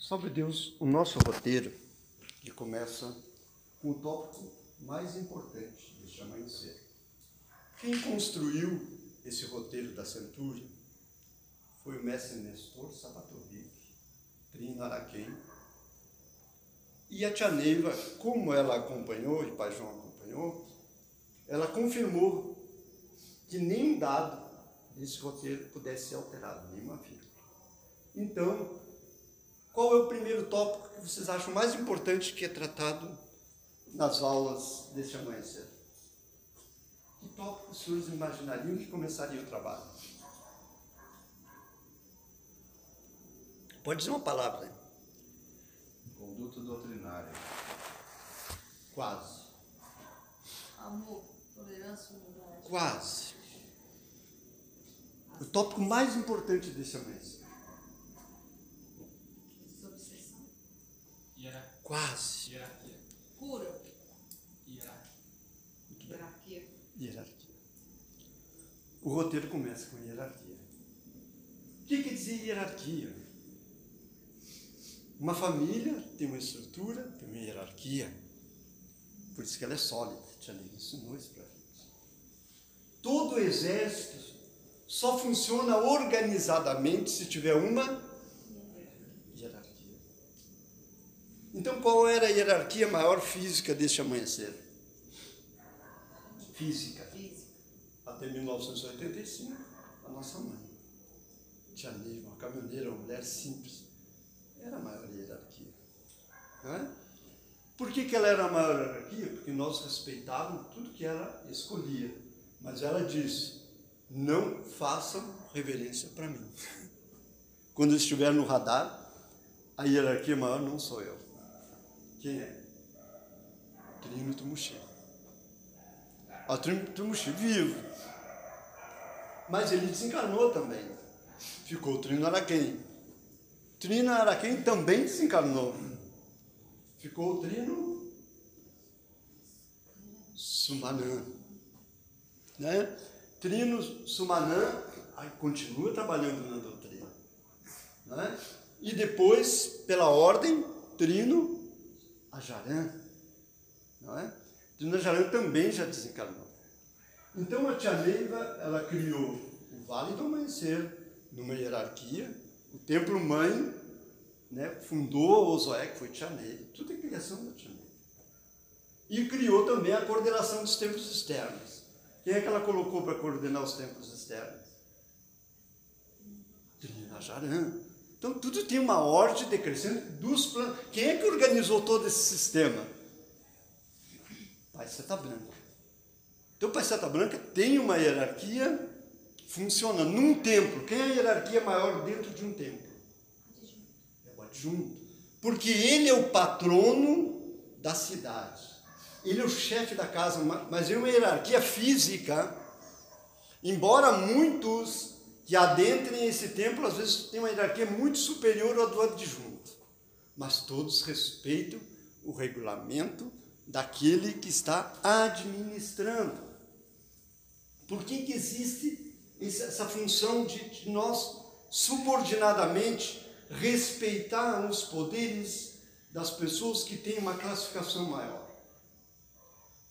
Salve Deus, o nosso roteiro, que começa com o tópico mais importante deste amanhecer. Quem construiu esse roteiro da Centúria foi o mestre Nestor Sabatovic, Trino Araquém, e a tia Neiva, como ela acompanhou, e o pai João acompanhou, ela confirmou que nenhum dado desse roteiro pudesse ser alterado, nenhuma vírgula. Então, qual é o primeiro tópico que vocês acham mais importante que é tratado nas aulas deste amanhecer? Que tópico os senhores imaginariam que começaria o trabalho? Pode dizer uma palavra. Conduta doutrinária. Quase. Amor, tolerância, humildade. Quase. O tópico mais importante desse amanhecer. Desobsessão. Quase. Hierarquia. Cura. Hierarquia. Hierarquia. O roteiro começa com hierarquia. O que quer dizer hierarquia? Uma família tem uma estrutura, tem uma hierarquia. Por isso que ela é sólida. Tia Neiva ensinou isso para a gente. Todo exército só funciona organizadamente se tiver uma hierarquia. Então, qual era a hierarquia maior física deste amanhecer? Física. Até 1985, a nossa mãe, tia Neiva, uma caminhoneira, uma mulher simples, era a maior hierarquia. Não é? Por que ela era a maior hierarquia? Porque nós respeitávamos tudo que ela escolhia. Mas ela disse, não façam reverência para mim. Quando eu estiver no radar, a hierarquia maior não sou eu. Quem é? Trino Tumushi. O Trino Tumushi vivo. Mas ele desencarnou também. Ficou o Trino Araquém. Trino Araquém também desencarnou. Ficou o Trino Sumanã. Né? Trino Sumanã continua trabalhando na doutrina. Né? E depois, pela ordem, Trino Ajaran. Não é? Trino Ajaran também já desencarnou. Então a tia Neiva, ela criou o Vale do Amanhecer, numa hierarquia, o Templo Mãe, né, fundou o Ozoé, que foi tia Neiva, tudo é criação da tia Neiva. E criou também a coordenação dos templos externos. Quem é que ela colocou para coordenar os templos externos? Trino Ajaran. Então tudo tem uma ordem decrescente dos planos. Quem é que organizou todo esse sistema? Pai Seta Branca. Então, o Pai Seta Branca tem uma hierarquia funcionando num templo. Quem é a hierarquia maior dentro de um templo? É o adjunto. Porque ele é o patrono da cidade. Ele é o chefe da casa, mas é uma hierarquia física. Embora muitos que adentrem esse templo, às vezes tem uma hierarquia muito superior ao do adjunto. Mas todos respeitam o regulamento daquele que está administrando. Por que existe essa função de nós subordinadamente respeitar os poderes das pessoas que têm uma classificação maior?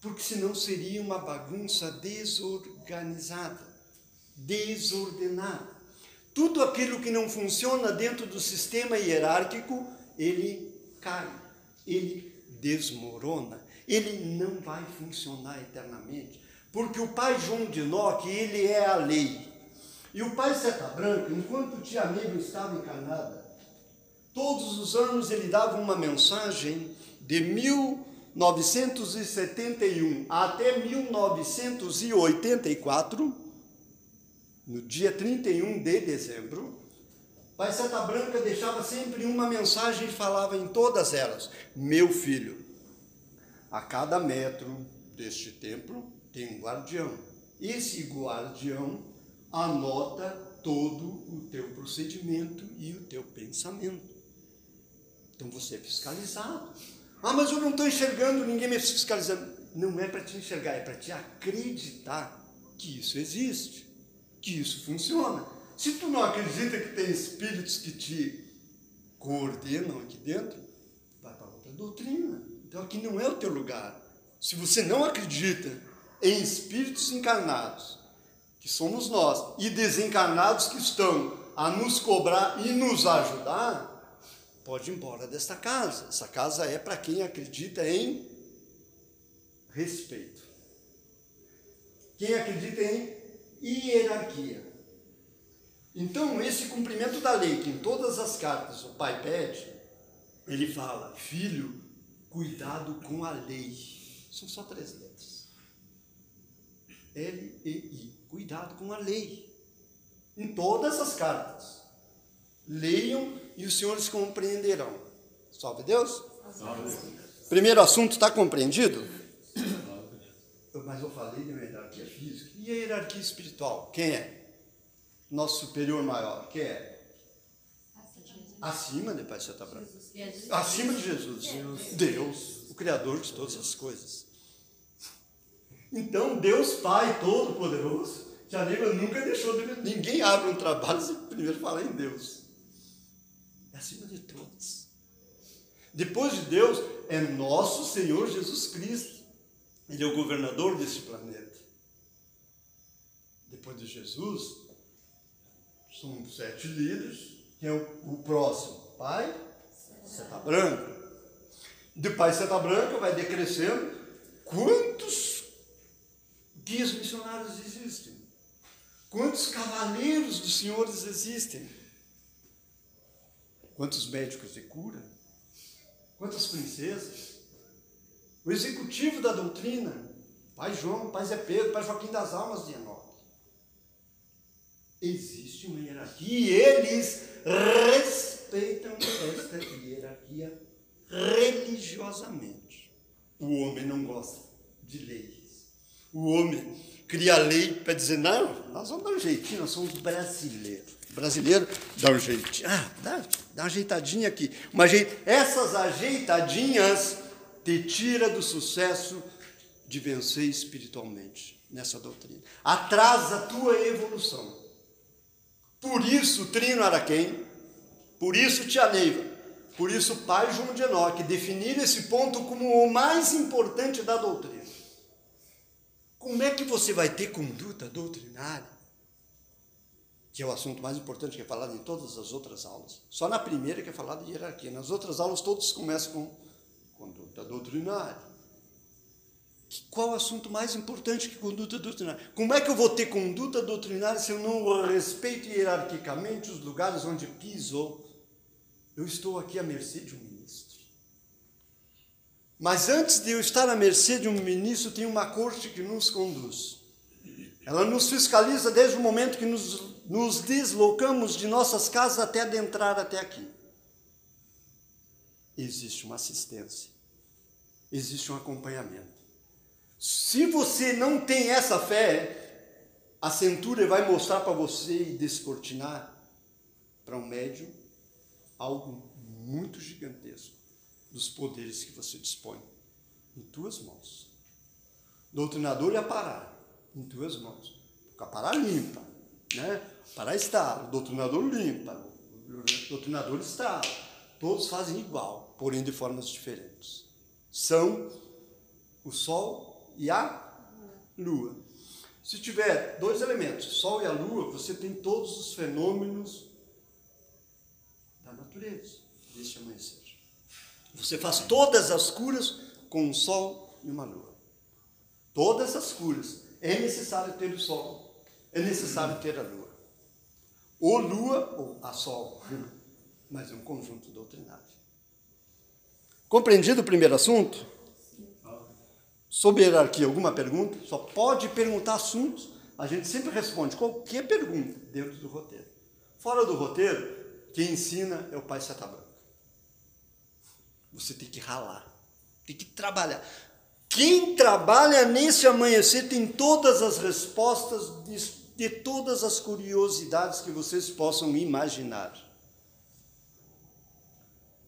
Porque senão seria uma bagunça desorganizada, desordenada. Tudo aquilo que não funciona dentro do sistema hierárquico, ele cai, ele desmorona, ele não vai funcionar eternamente, porque o pai João de Enoque, ele é a lei, e o pai Seta Branca, enquanto tia Neiva estava encarnada, todos os anos ele dava uma mensagem de 1971 até 1984, no dia 31 de dezembro, Pai Seta Branca deixava sempre uma mensagem e falava em todas elas: meu filho, a cada metro deste templo tem um guardião. Esse guardião anota todo o teu procedimento e o teu pensamento. Então você é fiscalizado. Ah, mas eu não estou enxergando ninguém me fiscalizando. Não é para te enxergar, é para te acreditar que isso existe, que isso funciona. Se tu não acredita que tem espíritos que te coordenam aqui dentro, vai para outra doutrina. Então aqui não é o teu lugar. Se você não acredita em espíritos encarnados, que somos nós, e desencarnados que estão a nos cobrar e nos ajudar, pode ir embora desta casa. Essa casa é para quem acredita em respeito. Quem acredita em hierarquia. Então, esse cumprimento da lei, que em todas as cartas o pai pede, ele fala, filho, cuidado com a lei. São só 3 letras. L-E-I. Cuidado com a lei. Em todas as cartas. Leiam e os senhores compreenderão. Salve Deus. Primeiro assunto está compreendido? Mas eu falei de uma hierarquia física. E a hierarquia espiritual? Quem é? Nosso superior maior. Quem é? Acima de Pai Seta Branca. Acima de Jesus. Deus, o Criador de todas as coisas. Então, Deus Pai Todo-Poderoso, já lembra, nunca deixou de... Ninguém abre um trabalho sem primeiro falar em Deus. É acima de todos. Depois de Deus, é nosso Senhor Jesus Cristo. Ele é o governador desse planeta. Depois de Jesus, são 7 líderes. Quem é o próximo? Pai Seta Branca. De Pai Seta Branca vai decrescendo. Quantos guias missionários existem? Quantos cavaleiros dos senhores existem? Quantos médicos de cura? Quantas princesas? O executivo da doutrina, Pai João, Pai Zé Pedro, Pai Joaquim das Almas de Enoque. Existe uma hierarquia e eles respeitam esta hierarquia religiosamente. O homem não gosta de leis. O homem cria lei para dizer, não, nós vamos dar um jeitinho, nós somos brasileiros. Brasileiro dá um jeitinho, dá uma ajeitadinha aqui. Essas ajeitadinhas te tira do sucesso de vencer espiritualmente nessa doutrina. Atrasa a tua evolução. Por isso, Trino Araquém, por isso, Tia Neiva, por isso, Pai João de Enoque, definir esse ponto como o mais importante da doutrina. Como é que você vai ter conduta doutrinária? Que é o assunto mais importante que é falado em todas as outras aulas. Só na primeira que é falado de hierarquia. Nas outras aulas todos começam com conduta doutrinária. Qual o assunto mais importante que conduta doutrinária? Como é que eu vou ter conduta doutrinária se eu não respeito hierarquicamente os lugares onde piso? Eu estou aqui à mercê de um ministro. Mas antes de eu estar à mercê de um ministro, tem uma corte que nos conduz. Ela nos fiscaliza desde o momento que nos deslocamos de nossas casas até adentrar até aqui. Existe uma assistência. Existe um acompanhamento. Se você não tem essa fé, a cintura vai mostrar para você e descortinar para um médium algo muito gigantesco dos poderes que você dispõe em tuas mãos. O doutrinador ia parar em tuas mãos. O Pará limpa, né? O Pará está, o doutrinador limpa, o doutrinador está. Todos fazem igual, porém de formas diferentes. São o Sol e a Lua. Se tiver 2 elementos, Sol e a Lua, você tem todos os fenômenos da natureza deste amanhecer. Você faz todas as curas com um Sol e uma Lua. Todas as curas. É necessário ter o Sol, é necessário ter a Lua. Ou Lua ou a Sol, mas é um conjunto doutrinário. Compreendido o primeiro assunto? Sobre hierarquia, alguma pergunta? Só pode perguntar assuntos. A gente sempre responde qualquer pergunta dentro do roteiro. Fora do roteiro, quem ensina é o Pai Seta Branca. Você tem que ralar, tem que trabalhar. Quem trabalha nesse amanhecer tem todas as respostas de todas as curiosidades que vocês possam imaginar.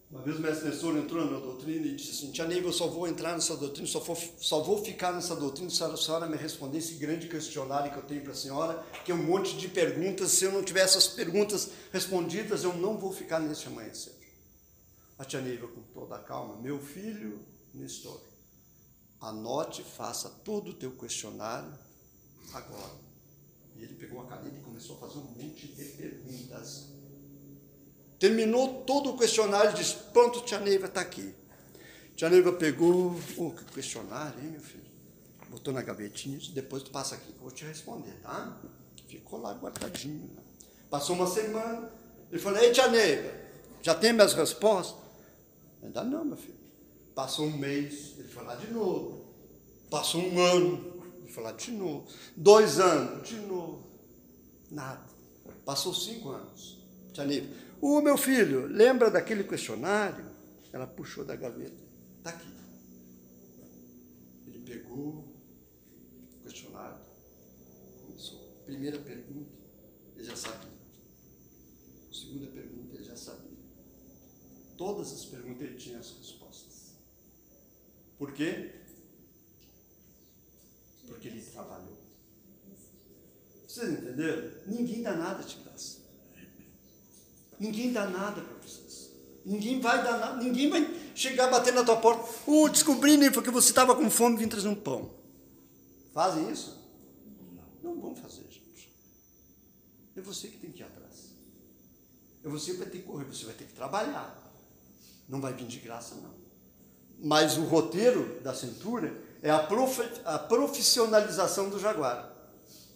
Uma vez o mestre Nestor entrou na doutrina e disse assim: Tia Neiva, eu só vou entrar nessa doutrina, só vou ficar nessa doutrina se a senhora me responder esse grande questionário que eu tenho para a senhora, que é um monte de perguntas. Se eu não tiver essas perguntas respondidas, eu não vou ficar nesse amanhecer. A tia Neiva, com toda a calma, meu filho, Nestor, anote, faça todo o teu questionário agora. E ele pegou uma caneta e começou a fazer um monte de perguntas. Terminou todo o questionário e disse, pronto, tia Neiva está aqui. Tia Neiva pegou, que questionário, hein, meu filho? Botou na gavetinha e disse, depois tu passa aqui que eu vou te responder, tá? Ficou lá guardadinho. Passou uma semana, ele falou, ei, tia Neiva, já tem minhas respostas? Ainda não, meu filho. Passou um mês, ele foi lá de novo. Passou um ano, ele foi lá de novo. 2 anos, de novo. Nada. Passou 5 anos. Tia Neiva, meu filho, lembra daquele questionário? Ela puxou da gaveta. Está aqui. Ele pegou o questionário, começou. Primeira pergunta, ele já sabia. Segunda pergunta, ele já sabia. Todas as perguntas ele tinha as respostas. Por quê? Porque ele trabalhou. Vocês entenderam? Ninguém dá nada de graça. Ninguém dá nada para vocês. Ninguém vai dar nada. Ninguém vai chegar batendo na tua porta. Descobri, nem porque você estava com fome e vim trazer um pão. Fazem isso? Não vão fazer, gente. É você que tem que ir atrás. É você que vai ter que correr, você vai ter que trabalhar. Não vai vir de graça, não. Mas o roteiro da Centúria é a profissionalização do Jaguar.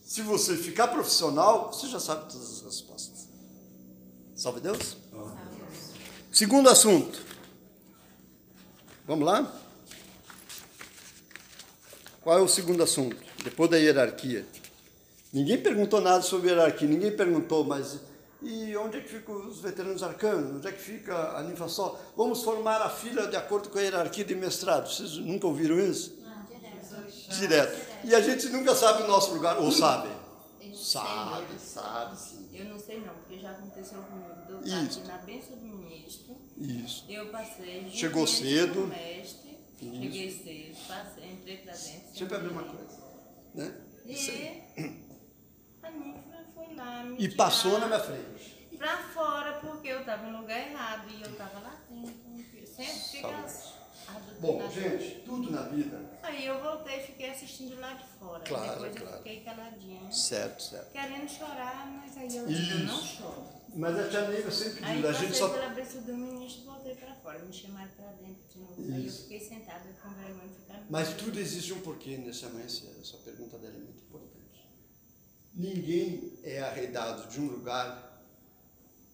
Se você ficar profissional, você já sabe todas as respostas. Salve Deus. Segundo assunto. Vamos lá? Qual é o segundo assunto? Depois da hierarquia. Ninguém perguntou nada sobre hierarquia, ninguém perguntou, mas e onde é que ficam os veteranos arcanos? Onde é que fica a ninfa-sol? Vamos formar a fila de acordo com a hierarquia de mestrado. Vocês nunca ouviram isso? Não, direto. Direto. E a gente nunca sabe o nosso lugar, ou sabe? Sabe sim. Eu não sei não, porque já aconteceu comigo. Eu Isso. estava na bênção do ministro. Isso. Eu passei. Chegou cedo. Mestre, cheguei cedo, passei, entrei pra dentro. Sempre a mesma coisa. Né? E a ninfa foi lá me E tirar passou na minha frente. pra fora, porque eu estava no lugar errado e eu estava lá dentro. Sempre fica a Bom, doutrina. gente, tudo na vida. Aí eu voltei e fiquei assistindo lá de fora. Claro, Depois claro. eu fiquei caladinha. Certo. Querendo chorar, mas aí eu Isso. digo, eu não choro. Mas a tia Neiva sempre Aí diz, a passei gente só... pela bênção do ministro e voltei para fora. Me chamaram para dentro de novo. Aí eu Isso. fiquei sentada com vergonha de ficar. Mas tudo existe um porquê nesse amanhecer. Essa pergunta dela é muito importante. Ninguém é arredado de um lugar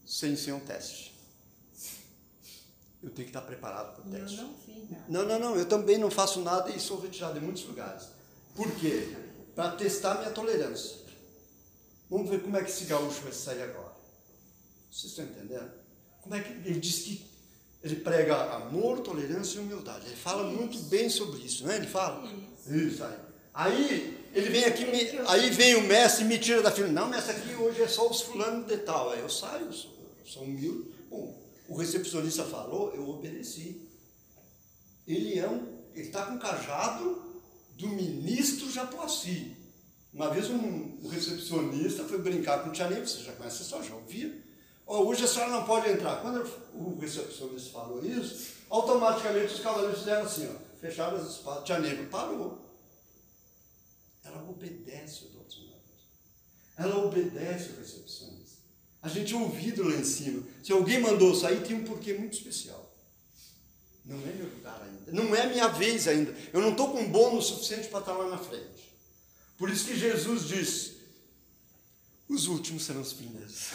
sem ser um teste. Eu tenho que estar preparado para o E eu teste. não fiz nada. Não. Eu também não faço nada e sou retirado de muitos lugares. Por quê? Para testar minha tolerância. Vamos ver como é que esse gaúcho vai sair agora. Vocês estão entendendo? Como é que ele diz que ele prega amor, tolerância e humildade. Ele fala muito bem sobre isso, não é? Ele fala? Isso aí. Aí ele vem aqui, aí vem o mestre e me tira da fila. Não, mestre, aqui hoje é só os fulanos de tal. Aí eu saio, sou humilde. Bom, o recepcionista falou, eu obedeci. Ele está com o cajado do ministro Japoassi. Uma vez um recepcionista foi brincar com o tia Neiva, você já conhece, você já ouvia. Hoje a senhora não pode entrar. Quando o recepcionista falou isso, automaticamente os cavaleiros fizeram assim, ó, fecharam as espadas. Tia Neiva parou. Ela obedece o doutrinador. Ela obedece o recepcionista. A gente é ouvido lá em cima. Se alguém mandou sair, tem um porquê muito especial. Não é meu lugar ainda. Não é minha vez ainda. Eu não estou com bônus suficiente para estar lá na frente. Por isso que Jesus disse, os últimos serão os primeiros.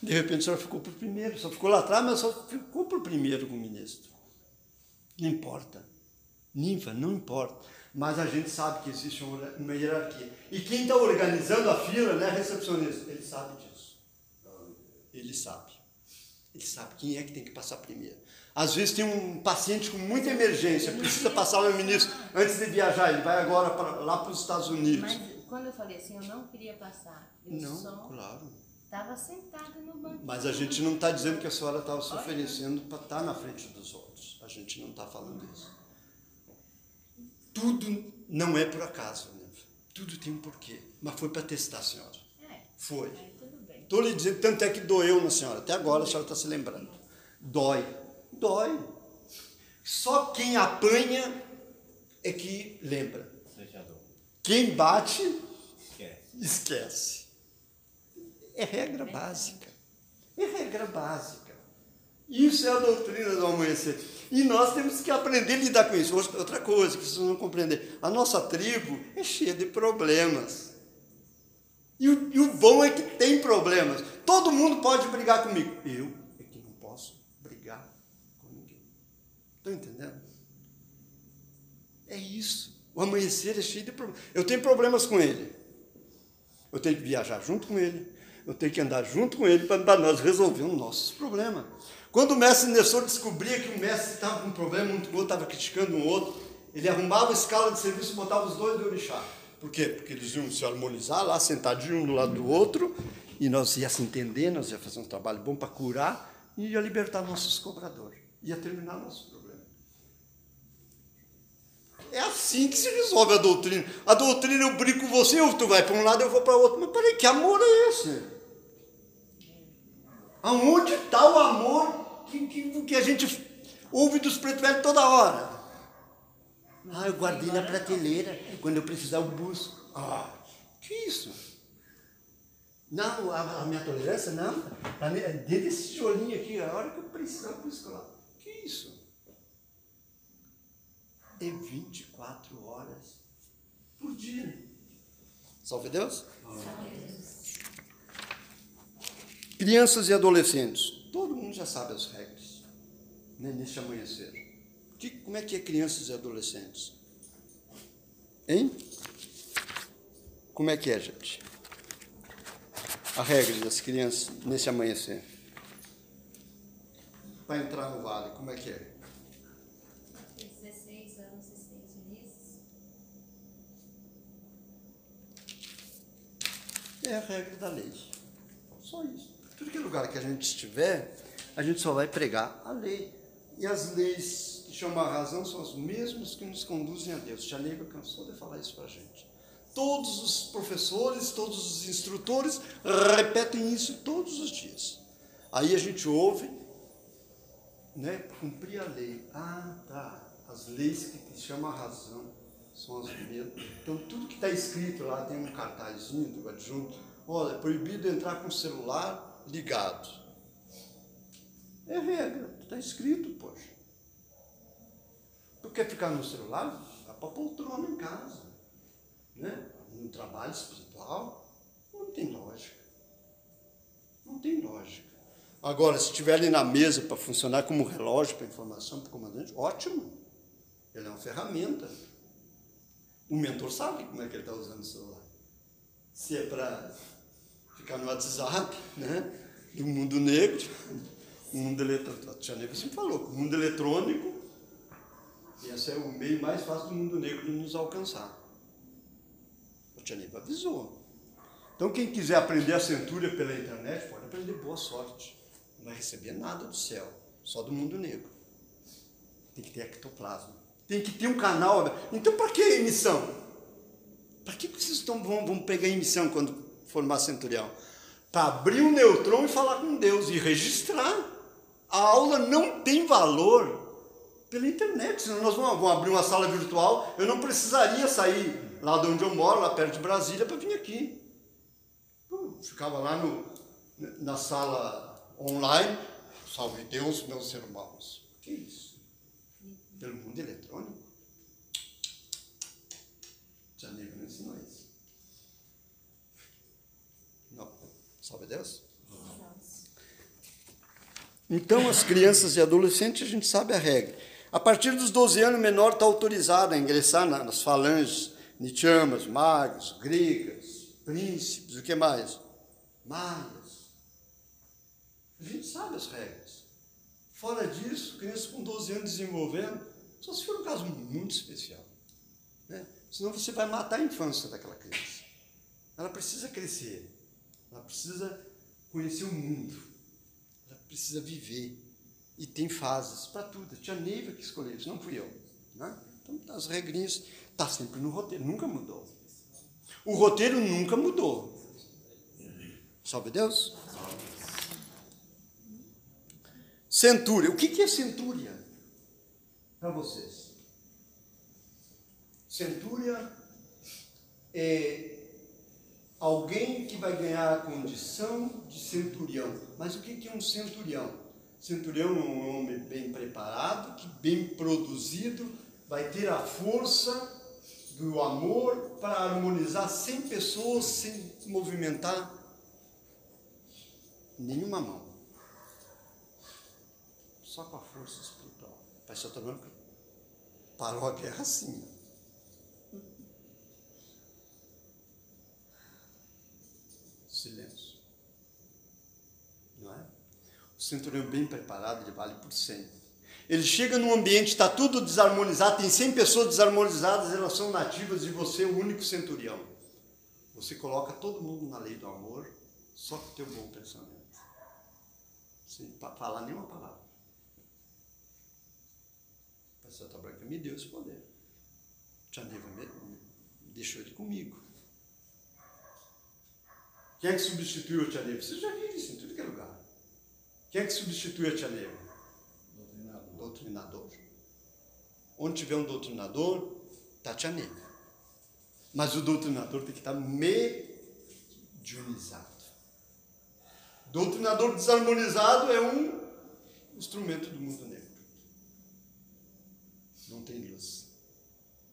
De repente, a senhora ficou por primeiro. Só ficou lá atrás, mas só ficou por primeiro com o ministro. Não importa. Ninfa, não importa. Mas a gente sabe que existe uma hierarquia. E quem está organizando a fila, né, recepcionista, ele sabe disso. Ele sabe. Ele sabe quem é que tem que passar primeiro. Às vezes tem um paciente com muita emergência, precisa passar o ministro antes de viajar. Ele vai agora lá para os Estados Unidos. Mas quando eu falei assim, eu não queria passar. Eu Não, só claro. estava sentada no banco. Mas a gente não está dizendo que a senhora estava se oferecendo para estar na frente dos outros. A gente não está falando isso. Tudo não é por acaso, né? Tudo tem um porquê. Mas foi para testar a senhora. Foi. Aí tudo bem. Estou lhe dizendo, tanto é que doeu na senhora. Até agora a senhora está se lembrando. Dói. Dói. Só quem apanha é que lembra. Quem bate, esquece. É regra básica. É regra básica. Isso é a doutrina do amanhecer. E nós temos que aprender a lidar com isso. Outra coisa que vocês não compreender. A nossa tribo é cheia de problemas. E o bom é que tem problemas. Todo mundo pode brigar comigo. Eu é que não posso brigar com ninguém. Estão entendendo? É isso. O amanhecer é cheio de problemas. Eu tenho problemas com ele. Eu tenho que viajar junto com ele. Eu tenho que andar junto com ele para nós resolvermos nossos problemas. Quando o mestre Nessor descobria que o mestre estava com um problema, um outro estava criticando um outro, ele arrumava a escala de serviço e botava os dois de orixá. Por quê? Porque eles iam se harmonizar lá, sentadinho um do lado do outro, e nós ia se entender, nós ia fazer um trabalho bom para curar, e ia libertar nossos cobradores. Ia terminar nosso problema. É assim que se resolve a doutrina. A doutrina, eu brigo com você, tu vai para um lado, eu vou para o outro. Mas peraí, que amor é esse? Aonde está o amor que a gente ouve dos pretos velhos toda hora? Eu guardei na prateleira, quando eu precisar eu busco. Que isso? Não, a minha tolerância, não. Dentro desse tijolinho aqui, a hora que eu precisar eu busco lá. Que isso? É 24 horas por dia. Salve Deus? Crianças e adolescentes. Todo mundo já sabe as regras, né, nesse amanhecer. Como é que é crianças e adolescentes? Hein? Como é que é, gente? A regra das crianças nesse amanhecer. Para entrar no vale, como é que é? 16 anos e 6 meses. É a regra da lei. Só isso. Tudo que lugar que a gente estiver, a gente só vai pregar a lei. E as leis que chamam a razão são as mesmas que nos conduzem a Deus. Tia Neiva cansou de falar isso para a gente. Todos os professores, todos os instrutores repetem isso todos os dias. Aí a gente ouve, né, cumprir a lei. Tá. As leis que chamam a razão são as mesmas. Então, tudo que está escrito lá, tem um cartazinho do adjunto. Olha, é proibido entrar com o celular ligado. É regra, está escrito, poxa. Tu quer ficar no celular? Dá para poltrona em casa. Né? No trabalho espiritual, não tem lógica. Não tem lógica. Agora, se estiver ali na mesa para funcionar como relógio para informação para o comandante, ótimo. Ele é uma ferramenta. O mentor sabe como é que ele está usando o celular. Se é para ficar no WhatsApp, né? Do mundo negro, o mundo eletrônico. A Tia Neiva sempre falou que o mundo eletrônico, esse é o meio mais fácil do mundo negro de nos alcançar. A Tia Neiva avisou. Então, quem quiser aprender a centúria pela internet, pode aprender, boa sorte. Não vai receber nada do céu, só do mundo negro. Tem que ter ectoplasma. Tem que ter um canal. Então, para que emissão? Para que vocês vão pegar emissão quando formar centurião? Para abrir um nêutron e falar com Deus e registrar. A aula não tem valor pela internet. Senão nós vamos abrir uma sala virtual. Eu não precisaria sair lá de onde eu moro, lá perto de Brasília, para vir aqui. Eu ficava lá na sala online. Salve Deus, meus irmãos. Que isso? Pelo mundo eletrônico? Já nem me ensinou isso. Não. Salve Deus? Então, as crianças e adolescentes, a gente sabe a regra. A partir dos 12 anos, o menor está autorizado a ingressar nas falanges nitiamas, magos, gregas, príncipes, o que mais? Maias. A gente sabe as regras. Fora disso, criança com 12 anos desenvolvendo, só se for um caso muito especial. Né? Senão você vai matar a infância daquela criança. Ela precisa crescer. Ela precisa conhecer o mundo. Ela precisa viver. E tem fases para tudo. A Tia Neiva que escolheu isso, não fui eu. Né? Então, as regrinhas estão sempre no roteiro. Nunca mudou. O roteiro nunca mudou. Salve Deus. Centúria. O que é centúria para vocês? Centúria é alguém que vai ganhar a condição de centurião. Mas o que é um centurião? Centurião é um homem bem preparado, que bem produzido, vai ter a força do amor para harmonizar 100 pessoas sem movimentar nenhuma mão. Só com a força espiritual. Pai Santo Branco parou a guerra assim. Silêncio. Não é? O centurião bem preparado, ele vale por 100. Ele chega num ambiente, está tudo desarmonizado, tem 100 pessoas desarmonizadas, elas são nativas e você é o único centurião. Você coloca todo mundo na lei do amor, só com o teu bom pensamento. Sem falar nenhuma palavra. A Santa Branca me deu esse poder. Tia Neiva deixou ele comigo. Quem é que substituiu a Tia Neiva? Você já viu isso em tudo que é lugar. Quem é que substitui a Tia Neiva? Doutrinador. Onde tiver um doutrinador, está a Tia Neiva. Mas o doutrinador tem que estar mediunizado. Doutrinador desarmonizado é um instrumento do mundo negro. Não tem luz,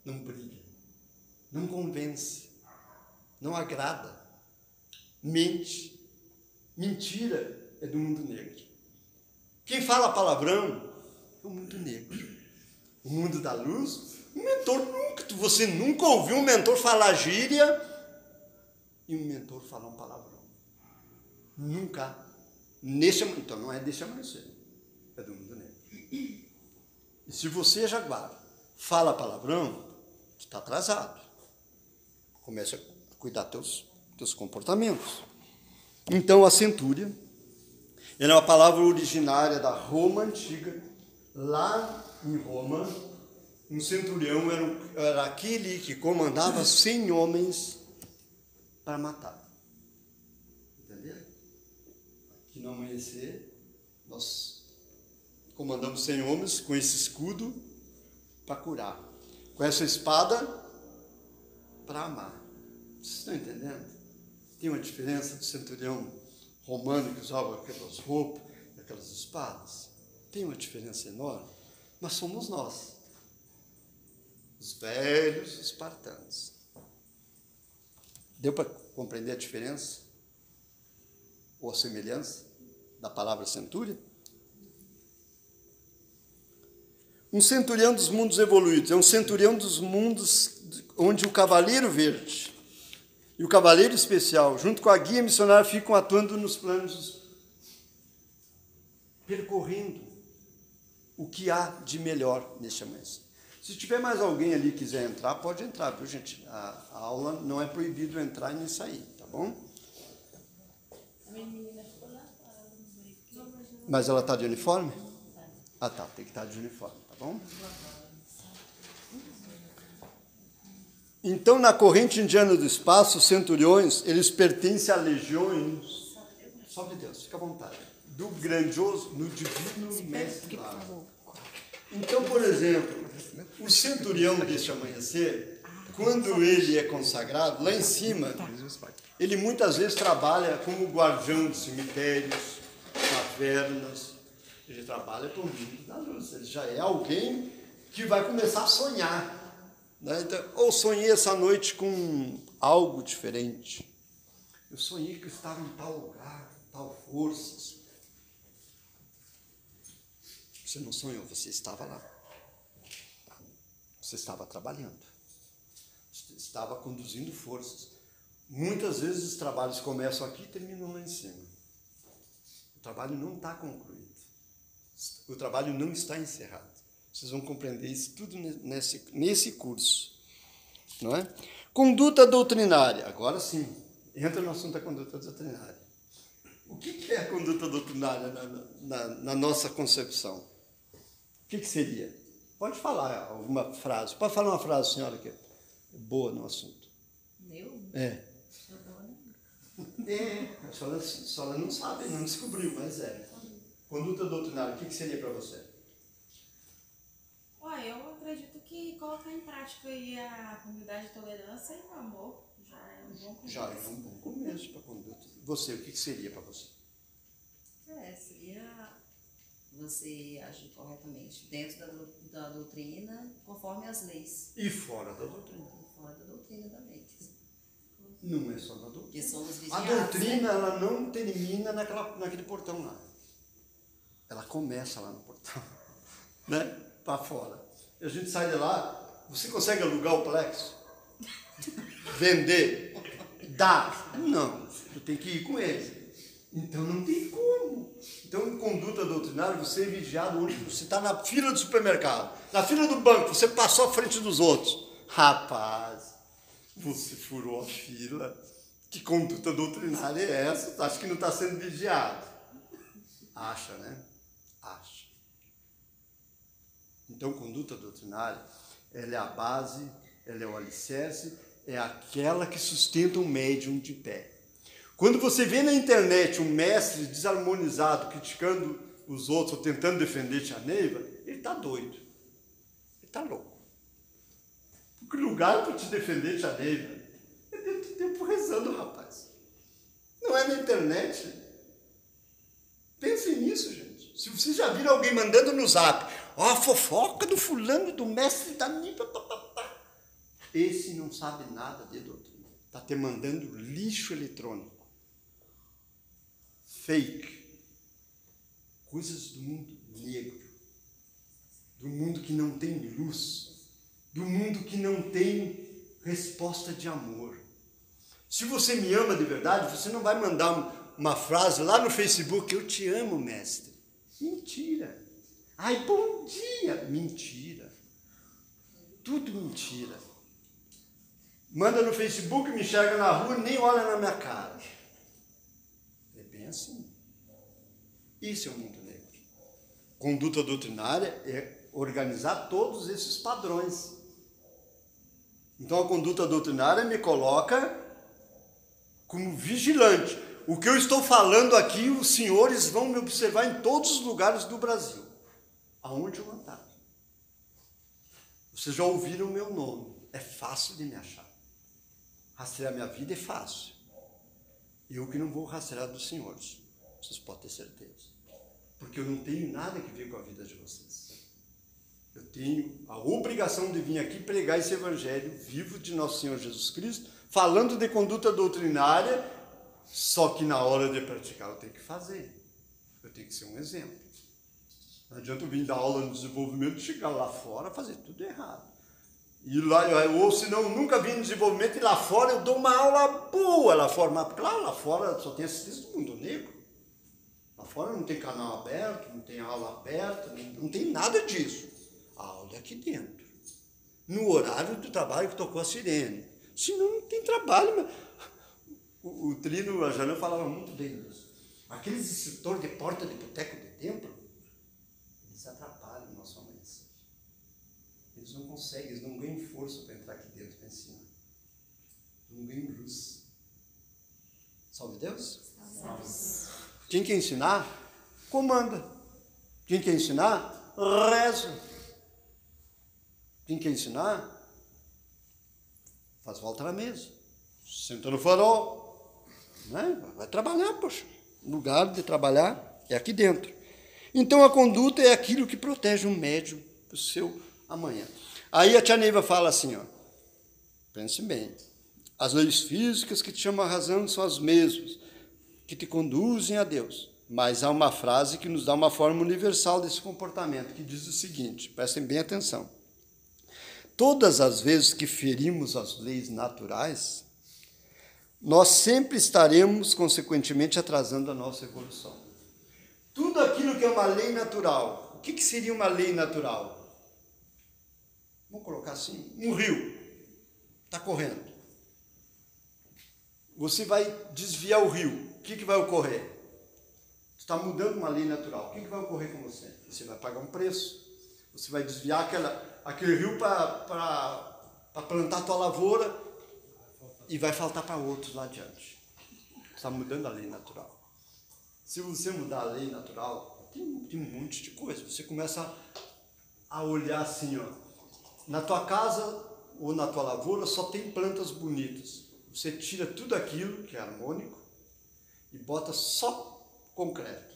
não brilha, não convence, não agrada, mente. Mentira é do mundo negro. Quem fala palavrão é o mundo negro. O mundo da luz, você nunca ouviu um mentor falar gíria e um mentor falar um palavrão. Nunca. Então não é desse amanhecer, é do mundo negro. E se você, jaguar, fala palavrão, você está atrasado. Comece a cuidar dos teus comportamentos. Então, a centúria, ela é uma palavra originária da Roma antiga. Lá em Roma, um centurião era aquele que comandava 100 homens para matar. Entendeu? Aqui no amanhecer, nós comandamos 100 homens com esse escudo para curar. Com essa espada para amar. Vocês estão entendendo? Tem uma diferença do centurião romano que usava aquelas roupas, aquelas espadas. Tem uma diferença enorme. Mas somos nós. Os velhos espartanos. Deu para compreender a diferença? Ou a semelhança da palavra centúria? Um centurião dos mundos evoluídos é um centurião dos mundos onde o cavaleiro verde e o cavaleiro especial, junto com a guia missionária, ficam atuando nos planos, percorrendo o que há de melhor neste amanhecer. Se tiver mais alguém ali que quiser entrar, pode entrar, viu, gente? A aula não é proibido entrar e nem sair, tá bom? Mas ela está de uniforme? Ah, tá, tem que estar de uniforme, tá bom? Então, na corrente indiana do espaço, os centuriões, eles pertencem a legiões, só de Deus, fica à vontade, do grandioso, no divino mestre lá. Então, por exemplo, o centurião deste amanhecer, quando ele é consagrado, lá em cima, ele muitas vezes trabalha como guardião de cemitérios, cavernas, ele trabalha para o mundo da luz, ele já é alguém que vai começar a sonhar. Né? Então, ou sonhei essa noite com algo diferente. Eu sonhei que eu estava em tal lugar, tal forças. Você não sonhou, você estava lá. Você estava trabalhando. Você estava conduzindo forças. Muitas vezes os trabalhos começam aqui e terminam lá em cima. O trabalho não está concluído. O trabalho não está encerrado. Vocês vão compreender isso tudo nesse curso. Não é? Conduta doutrinária. Agora sim, entra no assunto da conduta doutrinária. O que é a conduta doutrinária na nossa concepção? O que seria? Pode falar alguma frase. Pode falar uma frase, senhora, que é boa no assunto. Eu? É. Sou boa, né? A senhora não sabe, não descobriu, mas é. Conduta doutrinária, o que seria para você? Ué, eu acredito que colocar em prática aí a comunidade de tolerância e o amor já é um bom começo. Já é um bom começo para a conduta. Você, o que seria para você? Seria você agir corretamente dentro da doutrina, conforme as leis. E fora da doutrina? E fora da doutrina também. Não é só na doutrina. Porque somos A vigiados. doutrina, ela não termina naquele portão lá. Ela começa lá no portão, né? Para fora. E a gente sai de lá, você consegue alugar o Plex? Vender? Dar? Não, eu tenho que ir com ele. Então não tem como. Então, em conduta doutrinária, você é vigiado onde você está na fila do supermercado, na fila do banco, você passou à frente dos outros. Rapaz, você furou a fila. Que conduta doutrinária é essa? Acho que não está sendo vigiado. Acha, né? Acha. Então, conduta doutrinária, ela é a base, ela é o alicerce, é aquela que sustenta o médium de pé. Quando você vê na internet um mestre desarmonizado, criticando os outros, ou tentando defender Tia Neiva, ele está doido. Ele está louco. Porque o lugar para te defender Tia Neiva é dentro do tempo rezando, rapaz. Não é na internet. Pensem nisso, gente. Se vocês já viram alguém mandando no zap, ó, a fofoca do fulano, do mestre da Neiva, esse não sabe nada de doutrina. Está te mandando lixo eletrônico. Fake. Coisas do mundo negro. Do mundo que não tem luz. Do mundo que não tem resposta de amor. Se você me ama de verdade, você não vai mandar uma frase lá no Facebook, eu te amo, mestre. Mentira. Ai, bom dia. Mentira. Tudo mentira. Manda no Facebook, me enxerga na rua, nem olha na minha cara. É bem assim. Isso é o mundo negro. Conduta doutrinária é organizar todos esses padrões. Então a conduta doutrinária me coloca como vigilante. O que eu estou falando aqui, os senhores vão me observar em todos os lugares do Brasil, aonde eu andar. Vocês já ouviram o meu nome, é fácil de me achar. Rastrear minha vida é fácil. Eu que não vou rastrear dos senhores, vocês podem ter certeza. Porque eu não tenho nada que ver com a vida de vocês. Eu tenho a obrigação de vir aqui pregar esse evangelho vivo de nosso Senhor Jesus Cristo, falando de conduta doutrinária, só que na hora de praticar eu tenho que fazer. Eu tenho que ser um exemplo. Não adianta eu vir dar aula no desenvolvimento e chegar lá fora e fazer tudo errado. E lá, ou se não, nunca vim no desenvolvimento e lá fora eu dou uma aula boa lá fora. Mas claro, lá fora só tem assistência do mundo negro. Lá fora não tem canal aberto, não tem aula aberta, não tem nada disso. A aula é aqui dentro. No horário do trabalho que tocou a sirene. Senão não tem trabalho. Mas... O Trino, a Janã falava muito bem disso. Aqueles instrutores de porta de boteco de templo, eles atrapalham o nosso amanhecer. Eles não conseguem, eles não ganham força para entrar aqui dentro para ensinar. Não ganham luz. Salve Deus? Salve. Quem quer ensinar, comanda. Quem quer ensinar, reza. Quem quer ensinar, faz volta na mesa. Senta no farol. Né? Vai trabalhar, poxa. O lugar de trabalhar é aqui dentro. Então a conduta é aquilo que protege o médium do seu amanhã. Aí a Tia Neiva fala assim, ó, pense bem, as leis físicas que te chamam a razão são as mesmas, que te conduzem a Deus. Mas há uma frase que nos dá uma forma universal desse comportamento, que diz o seguinte, prestem bem atenção. Todas as vezes que ferimos as leis naturais, nós sempre estaremos, consequentemente, atrasando a nossa evolução. Tudo aquilo que é uma lei natural. O que seria uma lei natural? Vamos colocar assim, um rio está correndo. Você vai desviar o rio. O que vai ocorrer? Você está mudando uma lei natural. O que vai ocorrer com você? Você vai pagar um preço. Você vai desviar aquele rio para plantar a tua lavoura e vai faltar para outros lá adiante. Você está mudando a lei natural. Se você mudar a lei natural, Tem um monte de coisa. Você começa a olhar assim, ó. Na tua casa ou na tua lavoura só tem plantas bonitas. Você tira tudo aquilo que é harmônico e bota só concreto.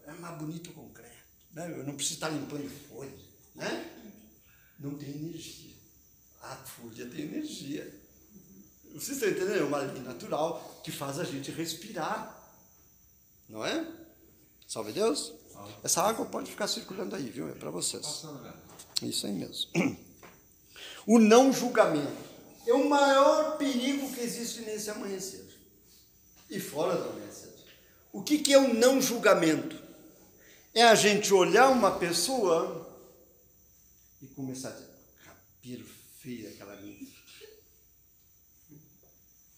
É mais bonito o concreto, né? Eu não preciso estar limpando folha, né? Não tem energia. A folha tem energia. Vocês estão entendendo? É uma lei natural que faz a gente respirar. Não é? Salve Deus. Essa água pode ficar circulando aí, viu? É para vocês. Isso aí mesmo. O não julgamento é o maior perigo que existe nesse amanhecer. E fora do amanhecer. O que é o não julgamento? É a gente olhar uma pessoa e começar a dizer, cabelo feio aquela minha.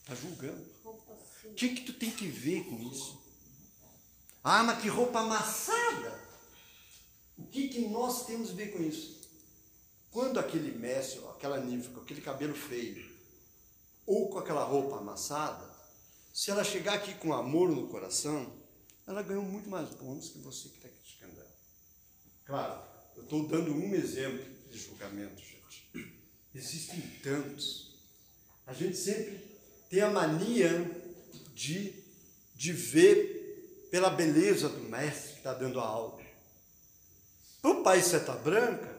Está julgando. O que tu tem que ver com isso? Ah, mas que roupa amassada! O que nós temos a ver com isso? Quando aquele mestre, aquela ninfa, com aquele cabelo feio, ou com aquela roupa amassada, se ela chegar aqui com amor no coração, ela ganhou muito mais bônus que você que está criticando ela. Claro, eu estou dando um exemplo de julgamento, gente. Existem tantos. A gente sempre tem a mania de ver pela beleza do mestre que está dando a aula. Para o pai Seta Branca,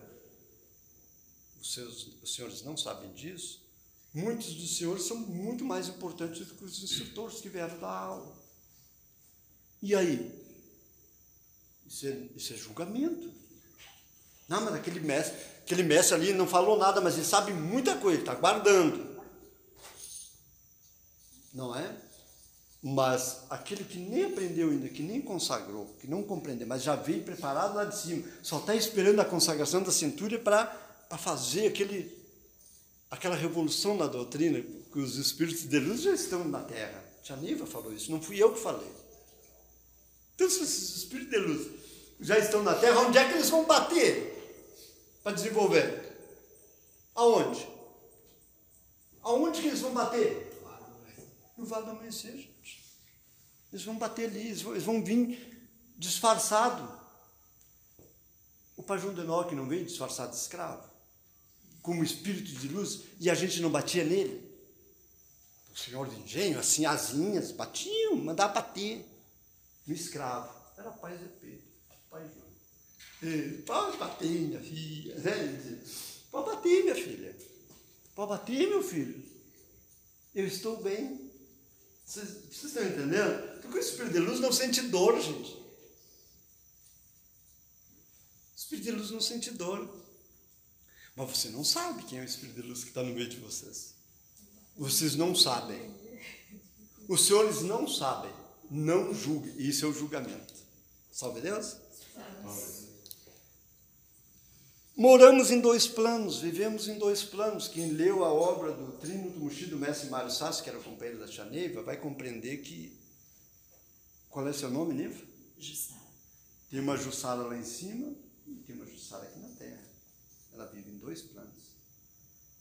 os senhores não sabem disso, muitos dos senhores são muito mais importantes do que os instrutores que vieram dar aula. E aí? Isso é julgamento. Não, mas aquele mestre ali não falou nada, mas ele sabe muita coisa, está guardando. Não é? Mas aquele que nem aprendeu ainda, que nem consagrou, que não compreendeu, mas já veio preparado lá de cima, só está esperando a consagração da cintura para fazer aquela revolução na doutrina, que os espíritos de luz já estão na Terra. Tia Neiva falou isso, não fui eu que falei. Então, se esses espíritos de luz já estão na Terra, onde é que eles vão bater para desenvolver? Aonde? Aonde que eles vão bater? No Vale do Amanhecer, gente. Eles vão bater ali, eles vão vir disfarçado. O Pai João de Enoque não veio disfarçado de escravo, como espírito de luz, e a gente não batia nele. O senhor de engenho, assim, asinhas, batiam, mandava bater no escravo. Era Pai Zé Pedro, Pai João. Pode bater, minha filha. Pode bater, minha filha. Pode bater, meu filho. Eu estou bem. Vocês estão entendendo? Porque o espírito de luz não sente dor, gente. O espírito de luz não sente dor. Mas você não sabe quem é o espírito de luz que está no meio de vocês. Vocês não sabem. Os senhores não sabem. Não julguem. Isso é o julgamento. Salve Deus. Moramos em dois planos, vivemos em dois planos. Quem leu a obra do Trino do Muxi, do mestre Mário Sassi, que era o companheiro da Tia Neiva, vai compreender que... Qual é seu nome, Neiva? Jussara. Tem uma Jussara lá em cima e tem uma Jussara aqui na Terra. Ela vive em dois planos.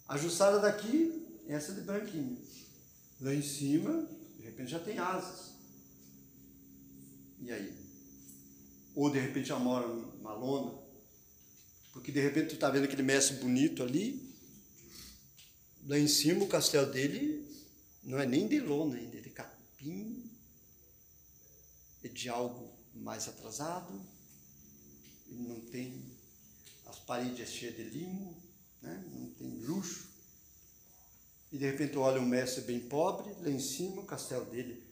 A Jussara daqui, essa de branquinho. Lá em cima, de repente já tem asas. E aí? Ou de repente já mora numa lona. Porque de repente tu está vendo aquele mestre bonito ali, lá em cima o castelo dele não é nem de lona ainda, é de capim, é de algo mais atrasado, ele não tem, as paredes cheias de limo, né? Não tem luxo. E de repente tu olha um mestre bem pobre, lá em cima o castelo dele,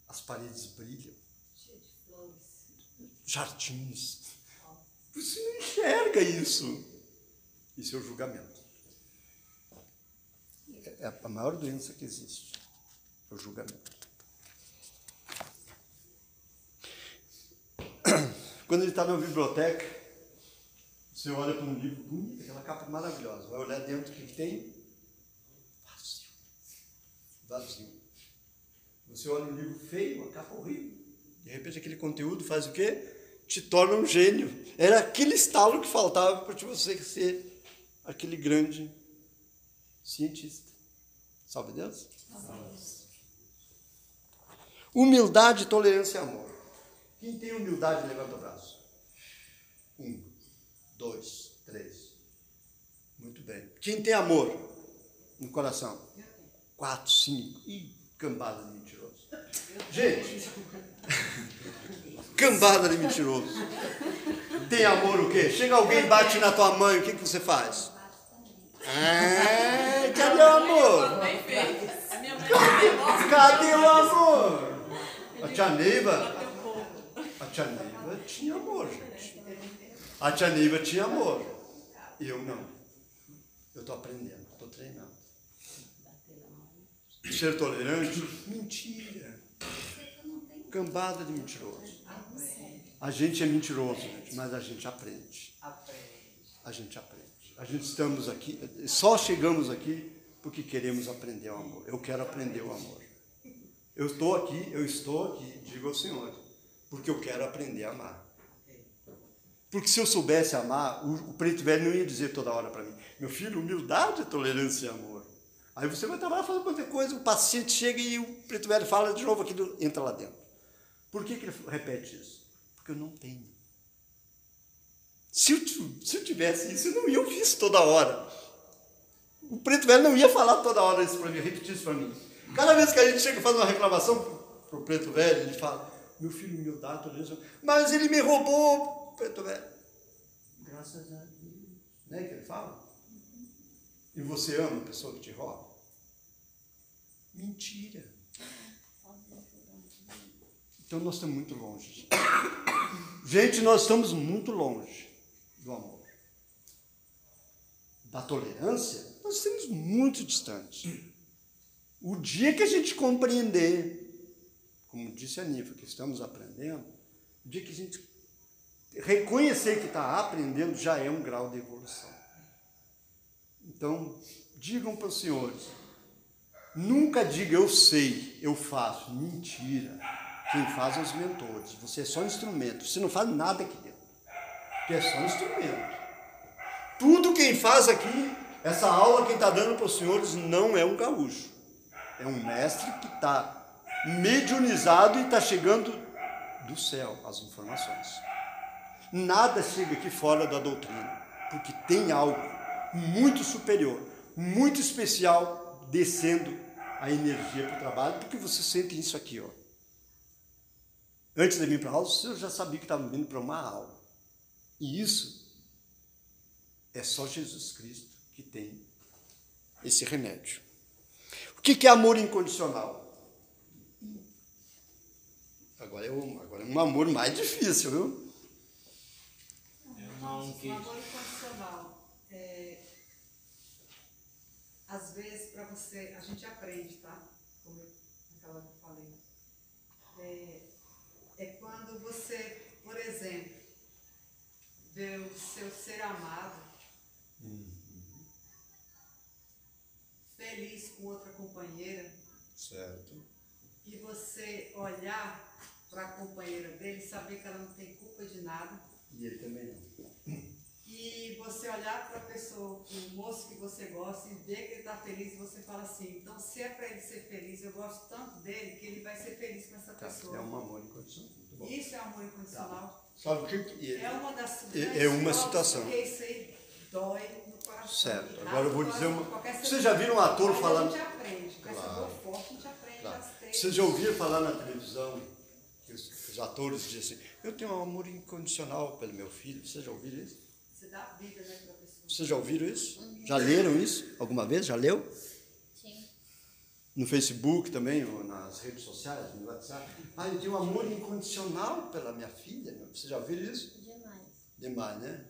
as paredes brilham, Cheio de flores. jardins. Você não enxerga isso. Isso é o julgamento. É a maior doença que existe. É o julgamento. Quando ele está na biblioteca, você olha para um livro bonito, aquela capa maravilhosa. Vai olhar dentro, o que tem? Vazio. Vazio. Você olha um livro feio, uma capa horrível. De repente aquele conteúdo faz o quê? Te torna um gênio. Era aquele estalo que faltava para você ser aquele grande cientista. Salve Deus. Humildade, tolerância e amor. Quem tem humildade, levanta o braço. 1, 2, 3. Muito bem. Quem tem amor no coração? 4, 5. Ih, cambada de mentiroso. Gente, cambada de mentiroso. Tem amor o quê? Chega alguém, bate na tua mãe, o que você faz? Cadê o amor? Cadê o amor? A tia Neiva tinha amor, gente. A tia Neiva tinha amor. Eu não. Eu estou aprendendo, estou treinando. Ser tolerante? Mentira. Cambada de mentiroso. A gente é mentiroso, gente, mas a gente aprende. A gente aprende. A gente estamos aqui, só chegamos aqui porque queremos aprender o amor. Eu quero aprender o amor. Eu estou aqui, digo ao Senhor, porque eu quero aprender a amar. Porque se eu soubesse amar, o preto velho não ia dizer toda hora para mim: meu filho, humildade, tolerância e amor. Aí você vai trabalhar fazendo qualquer coisa, o paciente chega e o preto velho fala de novo aquilo, entra lá dentro. Por que ele repete isso? Porque eu não tenho. Se eu tivesse isso, eu não ia ouvir isso toda hora. O preto velho não ia falar toda hora isso para mim, repetir isso para mim. Cada vez que a gente chega e faz uma reclamação para o preto velho, ele fala: meu filho, humildade, tolerância, mas ele me roubou, preto velho. Graças a Deus. Não é que ele fala? E você ama a pessoa que te rouba? Mentira. Então nós estamos muito longe. Gente, nós estamos muito longe do amor. Da tolerância, nós estamos muito distantes. O dia que a gente compreender, como disse a Nifa, que estamos aprendendo, o dia que a gente reconhecer que está aprendendo, já é um grau de evolução. Então, digam para os senhores, nunca diga eu sei, eu faço. Mentira. Quem faz é os mentores. Você é só um instrumento. Você não faz nada aqui dentro. Você é só um instrumento. Tudo quem faz aqui, essa aula quem está dando para os senhores não é um gaúcho. É um mestre que está mediunizado e está chegando do céu as informações. Nada chega aqui fora da doutrina, porque tem algo muito superior, muito especial, descendo a energia para o trabalho, porque você sente isso aqui, ó. Antes de vir para a aula, você já sabia que estava vindo para uma aula. E isso é só Jesus Cristo que tem esse remédio. O que é amor incondicional? Agora é um amor mais difícil, viu? O amor incondicional, às vezes, para você, a gente aprende, tá? Como aquela que eu falei. É quando você, por exemplo, vê o seu ser amado feliz com outra companheira. Certo. E você olhar para a companheira dele e saber que ela não tem culpa de nada. E ele também não. E você olhar para a pessoa, o moço que você gosta, e ver que ele está feliz, e você fala assim: então, se é para ele ser feliz, eu gosto tanto dele que ele vai ser feliz com essa pessoa. É um amor incondicional. Muito bom. Isso é amor incondicional. Tá. Sabe o que É uma das é uma situação. Porque isso aí dói no coração. Certo. Agora eu vou dizer uma. Vocês Vocês já viram um ator falando? A gente aprende. Com essa Claro. dor forte, a gente aprende Claro. as três. Vocês já ouviram falar na televisão que os atores dizem assim: eu tenho um amor incondicional pelo meu filho? Vocês já ouviram isso? Você dá vida, né, para a pessoa. Vocês já ouviram isso? Já leram isso? Alguma vez? Já leu? Sim. No Facebook também, ou nas redes sociais, no WhatsApp. Ah, eu tenho um amor incondicional pela minha filha. Vocês já ouviram isso? Demais. Demais, né?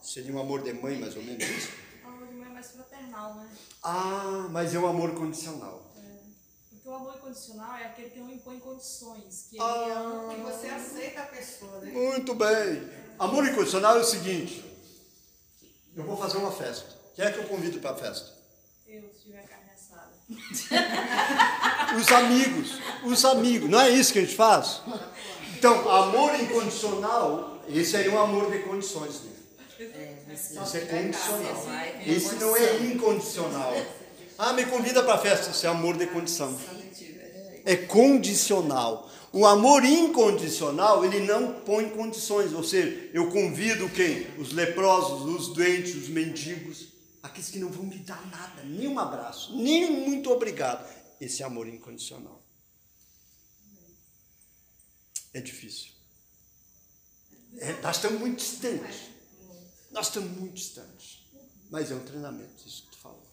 Seria um amor de mãe, mais ou menos isso? O amor de mãe é mais fraternal, né? Ah, mas é um amor condicional. Porque o amor incondicional é aquele que não impõe condições, que ele Ah. ama. E você aceita a pessoa, né? Muito bem. Amor incondicional é o seguinte: eu vou fazer uma festa. Quem é que eu convido para a festa? Eu, se tiver carne assada. Os amigos. Não é isso que a gente faz? Então, amor incondicional, esse aí é um amor de condições, né? Esse é condicional. Esse não é incondicional. Ah, me convida para a festa, isso é amor de condição. É condicional. O amor incondicional, ele não põe condições. Ou seja, eu convido quem? Os leprosos, os doentes, os mendigos, aqueles que não vão me dar nada, nem um abraço, nem um muito obrigado. Esse é amor incondicional. É difícil. Nós estamos muito distantes. Nós estamos muito distantes. Mas é um treinamento, isso que tu falou.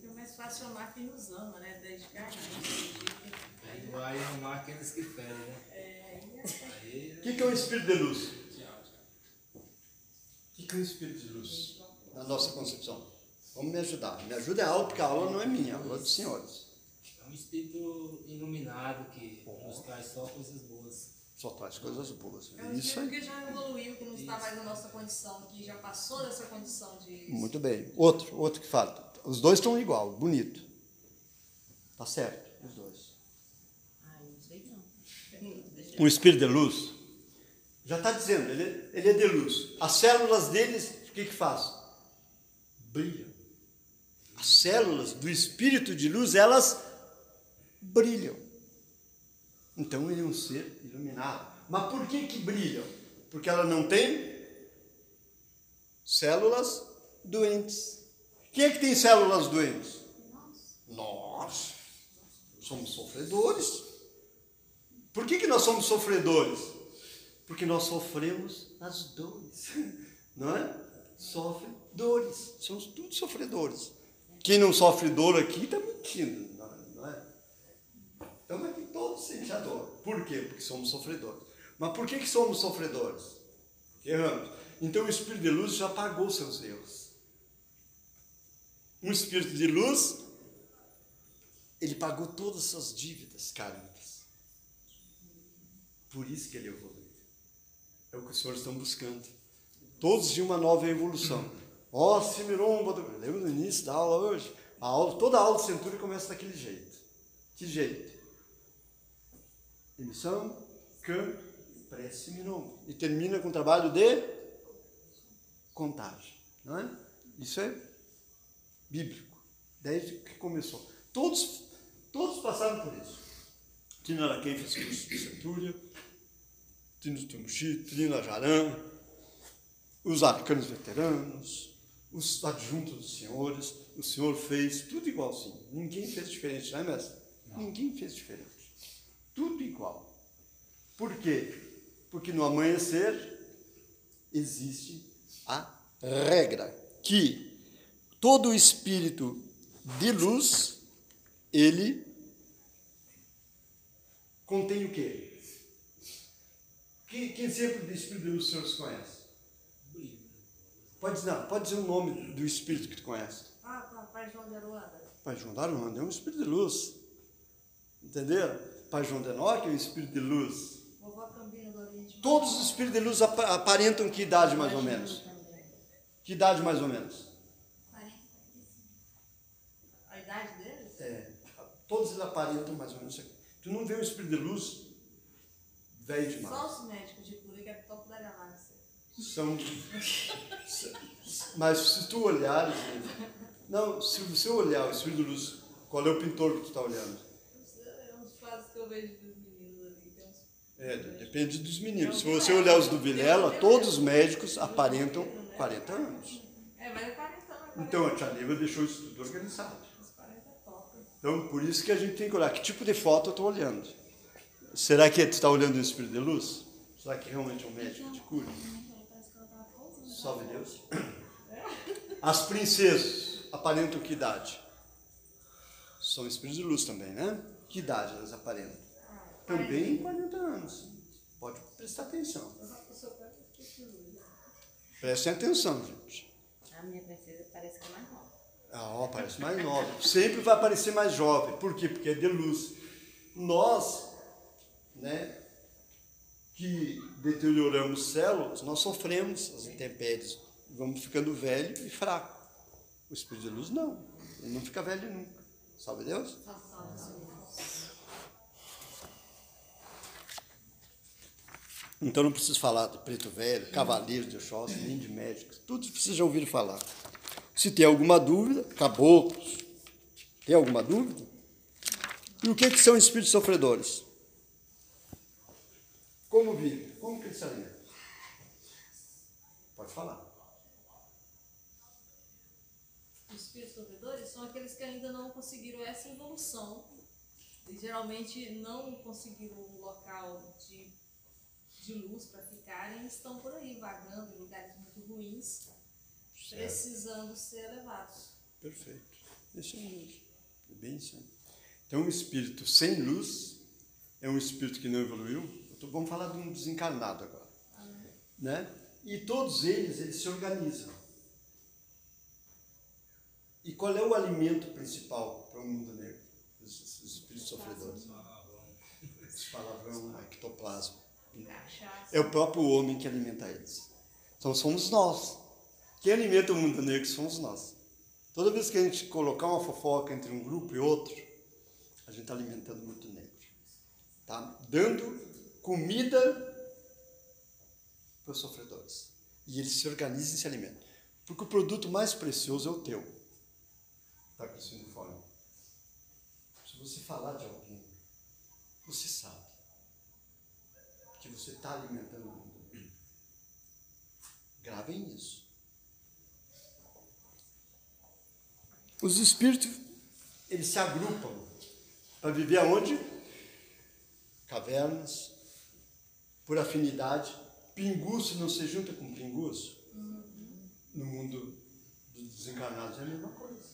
É mais fácil amar quem nos ama, né? Dedicar. Aí vai amar aqueles que ferem, né? O que é o Espírito de luz? O que é o Espírito de luz? Na nossa concepção. Vamos me ajudar. Me ajuda é a aula, porque a aula não é minha, a aula é dos senhores. É um espírito iluminado que nos traz só coisas boas. Só traz coisas boas. É um Isso espírito aí. que já evoluiu, que não está mais na nossa condição, que já passou dessa condição de... Muito bem. Outro que fala. Os dois estão igual, bonito. Tá certo, os dois. Ai, não sei não. O Espírito de luz, já está dizendo, ele é de luz. As células deles, o que faz? Brilham. As células do Espírito de luz, elas brilham. Então ele é um ser iluminado. Mas por que brilham? Porque ela não tem células doentes. Quem é que tem células doentes? Nós. Somos sofredores. Por que nós somos sofredores? Porque nós sofremos as dores. Não é? Sofre dores. Somos todos sofredores. Quem não sofre dor aqui está mentindo. Não é? Estamos aqui todos sentindo a dor. Por quê? Porque somos sofredores. Mas por que somos sofredores? Porque erramos. Então o Espírito de luz já pagou seus erros. Um Espírito de luz, ele pagou todas as suas dívidas kármicas. Por isso que ele evoluiu. É o que os senhores estão buscando. Todos de uma nova evolução. Ó, Simiromba, lembra no início da aula hoje? Toda a aula de Centúria começa daquele jeito. Que jeito? Emissão, campo, prece, Simiromba. E termina com o trabalho de contagem. Não é? Isso é bíblico. Desde que começou. Todos passaram por isso. Trina Araquém fez curso de Centúria, Trina Tumuxi, Trina Jaran, os arcanos veteranos, os adjuntos dos senhores, o senhor fez tudo igualzinho. Ninguém fez diferente, não é, mestre? Não. Ninguém fez diferente. Tudo igual. Por quê? Porque no amanhecer existe a regra que todo espírito de luz, ele contém o quê? Quem sempre de espírito de luz os senhores conhecem? Pode dizer o nome do espírito que tu conhece. Ah, tá, Pai João de Aruanda. Pai João de Aruanda é um espírito de luz. Entenderam? Pai João de Enoque é um espírito de luz. Vovó Cambina do Oriente. Todos os espíritos de luz aparentam que idade mais ou menos? Que idade mais ou menos? 40, 45. A idade deles? É, todos eles aparentam mais ou menos isso aqui. Tu não vê um espírito de luz velho demais. Só os médicos de cura que é top da galáxia. Mas se tu olhares, não, se você olhar o espírito de luz, qual é o pintor que tu está olhando? É uns quadros que eu vejo dos meninos ali. Depende dos meninos. Se você olhar os do Vilela, todos os médicos aparentam 40 anos. É, mas é 40 anos. Então a tia Neiva deixou isso tudo organizado. Os 40 é top. Então por isso que a gente tem que olhar que tipo de foto eu estou olhando. Será que tu está olhando o espírito de luz? Será que realmente é um médico de cura? Salve Deus. As princesas aparentam que idade? São espíritos de luz também, né? Que idade elas aparentam? Também 40 anos. Pode prestar atenção. Prestem atenção, gente. A minha princesa parece que é mais nova. Parece mais nova. Sempre vai parecer mais jovem. Por quê? Porque é de luz. Nós, né, que deterioramos células, nós sofremos as intempéries. Vamos ficando velho e fraco. O espírito de luz não. Ele não fica velho nunca. Sabe Deus? Então não preciso falar de preto velho, cavaleiro de Oxóssi, nem de médicos. Tudo vocês já ouviram falar. Se tem alguma dúvida, caboclos. Tem alguma dúvida? E o que são espíritos sofredores? Como vive? Como que ele se alimenta? Pode falar. Os espíritos sofredores são aqueles que ainda não conseguiram essa evolução. E geralmente não conseguiram um local de luz para ficarem e estão por aí vagando em lugares muito ruins, precisando ser elevados. Perfeito. Isso mesmo. É bem isso aí. Então, um espírito sem luz é um espírito que não evoluiu. Vamos falar de um desencarnado agora. Né? E todos eles se organizam. E qual é o alimento principal para o mundo negro? Os espíritos sofredores. Esse palavrão, ectoplasma. É o próprio homem que alimenta eles. Então somos nós. Quem alimenta o mundo negro somos nós. Toda vez que a gente colocar uma fofoca entre um grupo e outro, a gente está alimentando o mundo negro. Tá? Dando comida para os sofredores. E eles se organizam e se alimentam. Porque o produto mais precioso é o teu. Está com esse uniforme. Se você falar de alguém, você sabe que você está alimentando o mundo. Gravem isso. Os espíritos, eles se agrupam para viver aonde? Cavernas, por afinidade. Pinguço não se junta com pinguço. No mundo dos desencarnados é a mesma coisa.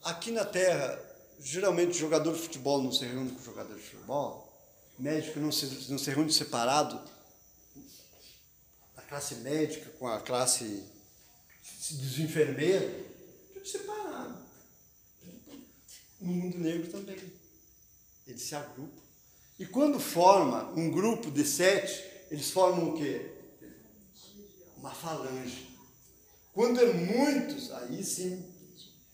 Aqui na Terra, geralmente jogador de futebol não se reúne com jogador de futebol, médico não se reúne separado, a classe médica com a classe dos enfermeiros, tudo separado. No mundo negro também. Eles se agrupam. E quando forma um grupo de 7, eles formam o quê? Uma falange. Quando é muitos, aí sim,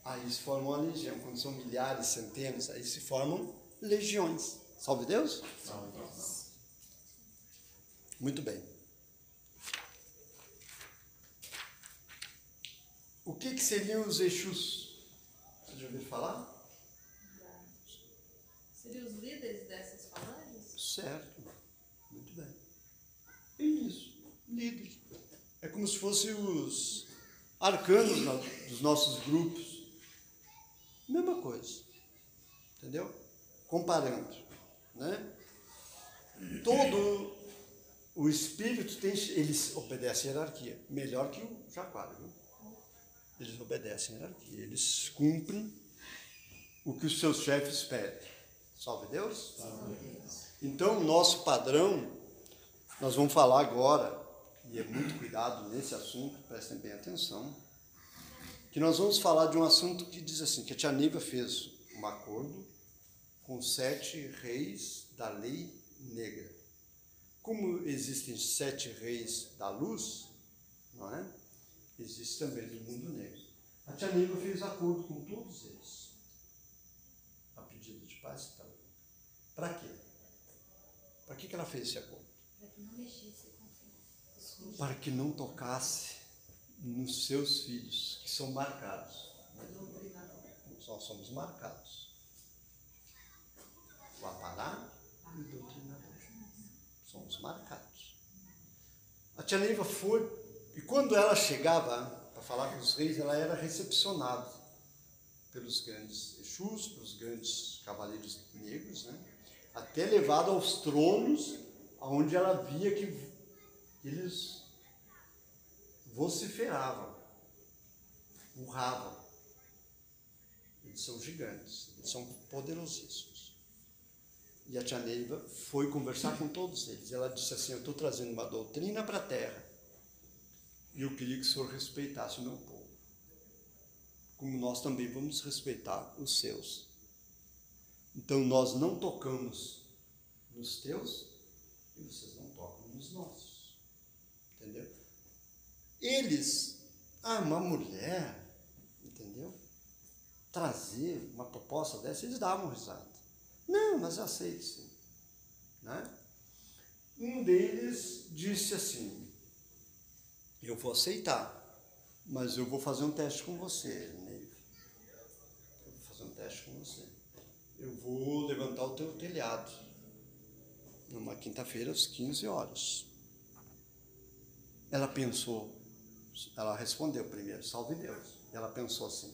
aí se forma uma legião. Quando são milhares, centenas, aí se formam legiões. Salve Deus? Salve Deus. Muito bem. O que seriam os Exus? Você já ouviu falar? Seriam os líderes dessas falanges? Certo. Muito bem. É isso. Líderes. É como se fossem os arcanos dos nossos grupos. Mesma coisa. Entendeu? Comparando. Né? Todo o espírito tem, eles obedecem a hierarquia. Melhor que o Jaguar, viu? Eles obedecem a hierarquia. Eles cumprem o que os seus chefes pedem. Salve Deus? Salve Deus. Então, o nosso padrão, nós vamos falar agora, e é muito cuidado nesse assunto, prestem bem atenção, que nós vamos falar de um assunto que diz assim, que a tia Neiva fez um acordo com 7 reis da lei negra. Como existem 7 reis da luz, não é? Existe também do mundo negro. A tia Neiva fez acordo com todos eles. A pedido de paz e tal. Para quê? Para que ela fez esse acordo? Para que não mexesse com Para que não tocasse nos seus filhos, que são marcados. Nós somos marcados. O apará e o doutrinador. Somos marcados. A tia Neiva foi, e quando ela chegava para falar com os reis, ela era recepcionada pelos grandes Exus, pelos grandes cavaleiros negros, né? Até levada aos tronos, onde ela via que eles vociferavam, urravam. Eles são gigantes, eles são poderosíssimos. E a tia Neiva foi conversar com todos eles. Ela disse assim, eu estou trazendo uma doutrina para a terra e eu queria que o senhor respeitasse o meu povo. Como nós também vamos respeitar os seus. Então nós não tocamos nos teus e vocês não tocam nos nossos. Entendeu? Eles, uma mulher, entendeu? Trazer uma proposta dessa, eles davam risada. Não, mas eu aceito sim. Né? Um deles disse assim, eu vou aceitar, mas eu vou fazer um teste com você, Neiva. Eu vou fazer um teste com você. Eu vou levantar o teu telhado. numa quinta-feira, às 15 horas. Ela pensou, ela respondeu primeiro, salve Deus. Ela pensou assim,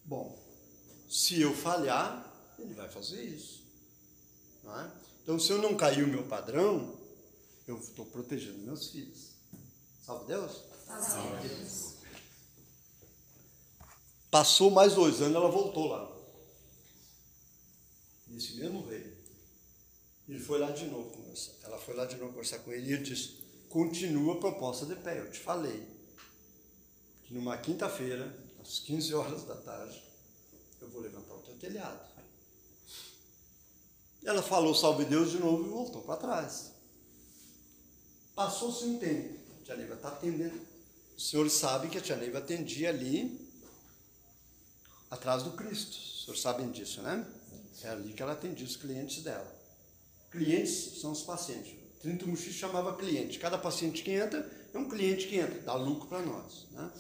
bom, se eu falhar, ele vai fazer isso. Não é? Então, se eu não cair o meu padrão, eu estou protegendo meus filhos. Salve Deus? Salve Deus. Passou mais 2 anos, ela voltou lá. Nesse mesmo rei. Ele foi lá de novo conversar. Ela foi lá de novo conversar com ele e ele disse, continua a proposta de pé. Eu te falei que numa quinta-feira, às 15 horas da tarde, eu vou levantar o teu telhado. Ela falou salve Deus de novo e voltou para trás. Passou-se um tempo. A tia Neiva está atendendo. Os senhores sabem que a tia Neiva atendia ali atrás do Cristo. Os senhores sabem disso, né? É ali que ela atendia os clientes dela. Clientes são os pacientes. O Trinto Muxi chamava cliente. Cada paciente que entra é um cliente que entra, dá lucro para nós, né?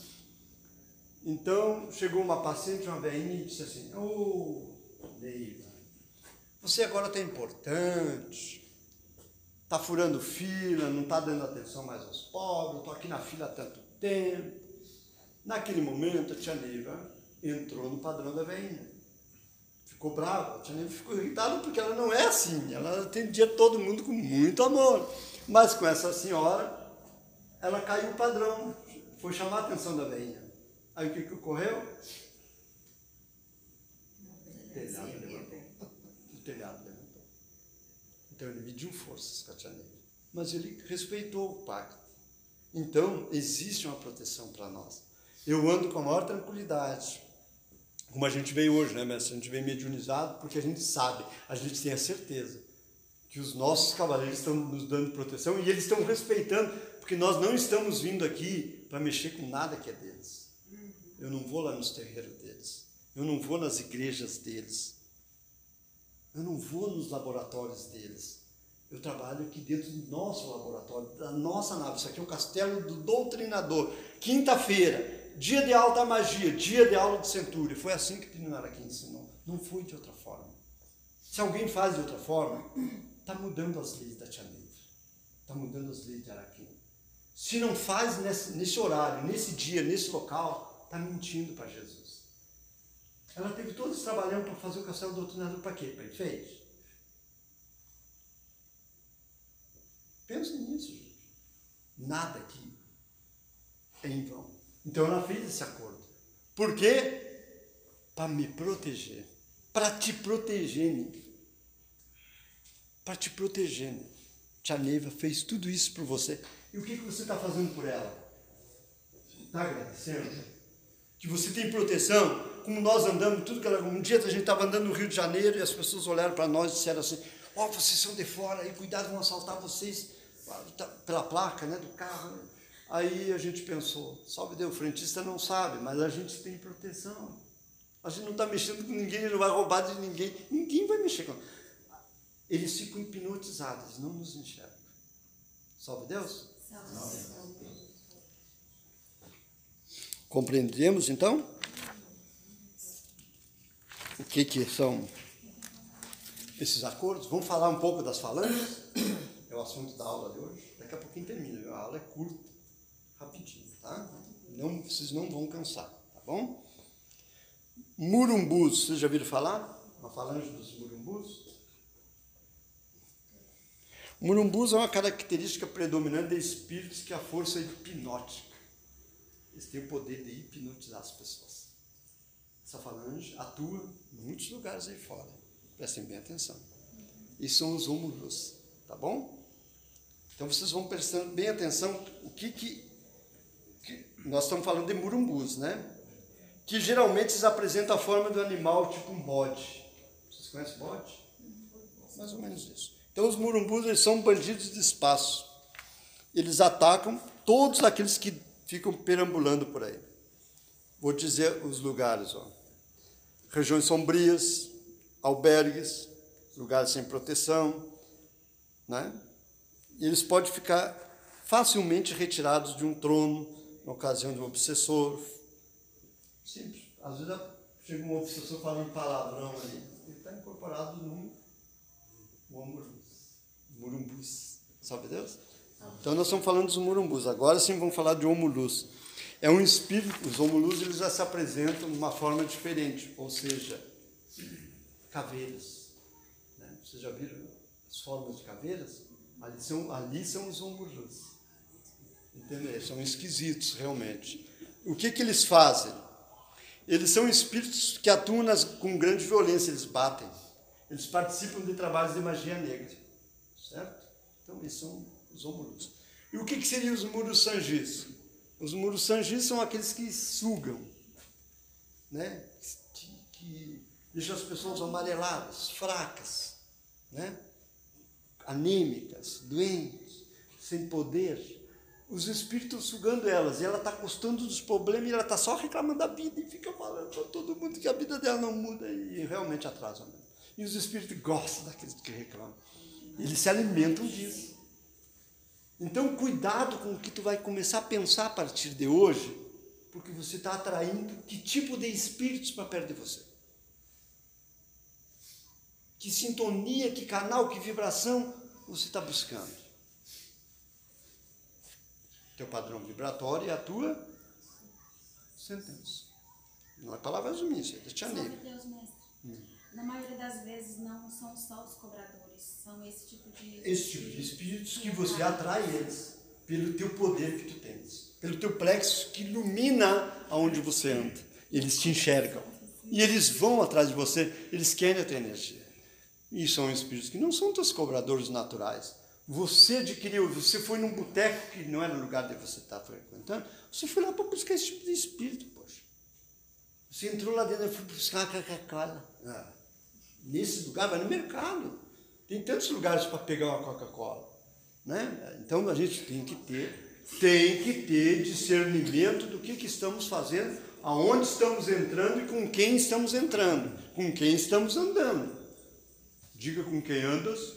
Então, chegou uma paciente, uma velhinha, e disse assim, ô, Neiva, você agora está importante, está furando fila, não está dando atenção mais aos pobres, estou aqui na fila há tanto tempo. Naquele momento, a tia Neiva entrou no padrão da velhinha. Ficou brava, a tia Neiva ficou irritada porque ela não é assim, ela atendia todo mundo com muito amor. Mas com essa senhora, ela caiu o padrão, foi chamar a atenção da velhinha. Aí o que ocorreu? O telhado levantou. O telhado levantou. Então ele mediu forças com a tia Neiva. Mas ele respeitou o pacto. Então existe uma proteção para nós. Eu ando com a maior tranquilidade. Como a gente veio hoje, né, mestre? A gente veio mediunizado porque a gente sabe, a gente tem a certeza que os nossos cavaleiros estão nos dando proteção e eles estão respeitando, porque nós não estamos vindo aqui para mexer com nada que é deles. Eu não vou lá nos terreiros deles. Eu não vou nas igrejas deles. Eu não vou nos laboratórios deles. Eu trabalho aqui dentro do nosso laboratório, da nossa nave. Isso aqui é o castelo do doutrinador. Quinta-feira, dia de alta magia, dia de aula de centúria. Foi assim que Pinaraqui ensinou. Não foi de outra forma. Se alguém faz de outra forma, está mudando as leis da Tia Neiva. Está mudando as leis de Araquém. Se não faz nesse horário, nesse dia, nesse local, está mentindo para Jesus. Ela teve todo esse trabalhão para fazer o castelo do doutrinador para quê? Para enfeite? Pensem nisso, gente. Nada aqui é em vão. Então ela fez esse acordo. Por quê? Para me proteger. Para te proteger, Neiva. Para te proteger, Neiva. Tia Neiva fez tudo isso por você. E o que você está fazendo por ela? Está agradecendo? Que você tem proteção, como nós andamos, tudo que ela... Um dia a gente estava andando no Rio de Janeiro e as pessoas olharam para nós e disseram assim, ó, vocês são de fora, aí cuidado, vão assaltar vocês pela placa, né, do carro. Aí a gente pensou, salve Deus, o frentista não sabe, mas a gente tem proteção. A gente não está mexendo com ninguém, ele não vai roubar de ninguém. Ninguém vai mexer com... Eles ficam hipnotizados, eles não nos enxergam. Salve Deus? Salve Deus. Compreendemos, então, o que são esses acordos? Vamos falar um pouco das falanges? É o assunto da aula de hoje. Daqui a pouquinho termina, a aula é curta, rapidinho, tá? Não, vocês não vão cansar, tá bom? Murumbus, vocês já viram falar? Uma falange dos murumbus? Murumbus é uma característica predominante de espíritos que a força é hipnótica. Eles têm o poder de hipnotizar as pessoas. Essa falange atua em muitos lugares aí fora. Prestem bem atenção. E são os Omurus, tá bom? Então vocês vão prestando bem atenção o que nós estamos falando de murumbus, né? Que geralmente eles apresentam a forma do animal, tipo um bode. Vocês conhecem bode? Mais ou menos isso. Então os murumbus, eles são bandidos de espaço. Eles atacam todos aqueles que ficam perambulando por aí. Vou dizer os lugares, ó. Regiões sombrias, albergues, lugares sem proteção, né? E eles podem ficar facilmente retirados de um trono, na ocasião de um obsessor. Simples. Às vezes chega um obsessor falando palavrão ali. Ele está incorporado num Omurus. Murumbus. Sabe Deus? Então nós estamos falando dos murumbus. Agora sim vamos falar de homulus. É um espírito, os homulus eles já se apresentam de uma forma diferente, ou seja, caveiras. Né? Vocês já viram as formas de caveiras? Ali são os homulus. Entendeu? São esquisitos, realmente. O que eles fazem? Eles são espíritos que atuam com grande violência, eles batem. Eles participam de trabalhos de magia negra. Certo? Então, eles são os homulus. E o que seriam os murusangis? Os murusangis são aqueles que sugam, né? Que deixam as pessoas amareladas, fracas, né? Anêmicas, doentes, sem poder. Os espíritos sugando elas, e ela está gostando dos problemas e ela está só reclamando da vida e fica falando para todo mundo que a vida dela não muda e realmente atrasa mesmo. E os espíritos gostam daqueles que reclamam. Eles se alimentam disso. Então, cuidado com o que tu vai começar a pensar a partir de hoje, porque você está atraindo que tipo de espíritos para perto de você. Que sintonia, que canal, que vibração você está buscando. Teu padrão vibratório é a tua sentença. Não é palavras minhas, é da Tia Negra. Deus, mestre. Na maioria das vezes não são só os cobradores, são esse tipo de... Esse tipo de espíritos que você atrai eles pelo teu poder que tu tens, pelo teu plexo que ilumina aonde você anda. Eles te enxergam e eles vão atrás de você, eles querem a tua energia. E são espíritos que não são teus cobradores naturais. Você adquiriu, você foi num boteco que não era o lugar de você estar frequentando, você foi lá para buscar esse tipo de espírito, poxa. Você entrou lá dentro e foi buscar uma Coca-Cola. Nesse lugar, vai no mercado. Tem tantos lugares para pegar uma Coca-Cola. Né? Então a gente tem que ter discernimento do que estamos fazendo, aonde estamos entrando e com quem estamos entrando, com quem estamos andando. Diga com quem andas,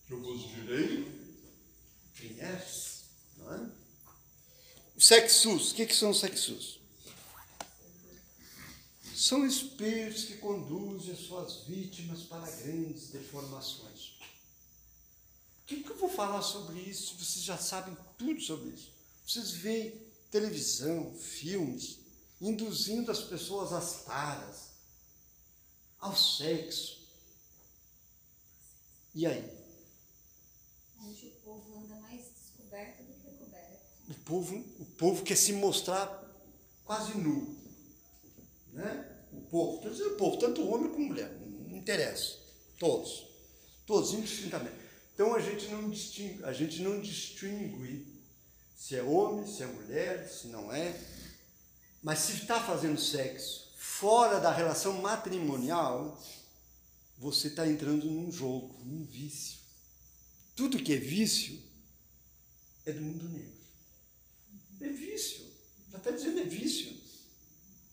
que eu vos direi quem és. Não é? Os sexus, o que são os sexus? São espíritos que conduzem as suas vítimas para grandes deformações. O que eu vou falar sobre isso? Vocês já sabem tudo sobre isso. Vocês veem televisão, filmes, induzindo as pessoas às taras, ao sexo. E aí? Onde o povo anda mais descoberto do que coberto. O povo quer se mostrar quase nu. Né? O povo, estou dizendo o povo, tanto homem como mulher, não interessa. Todos, indistintamente. Então a gente não distingue se é homem, se é mulher, se não é. Mas se está fazendo sexo fora da relação matrimonial, você está entrando num jogo, num vício. Tudo que é vício é do mundo negro. É vício. Já está dizendo é vício.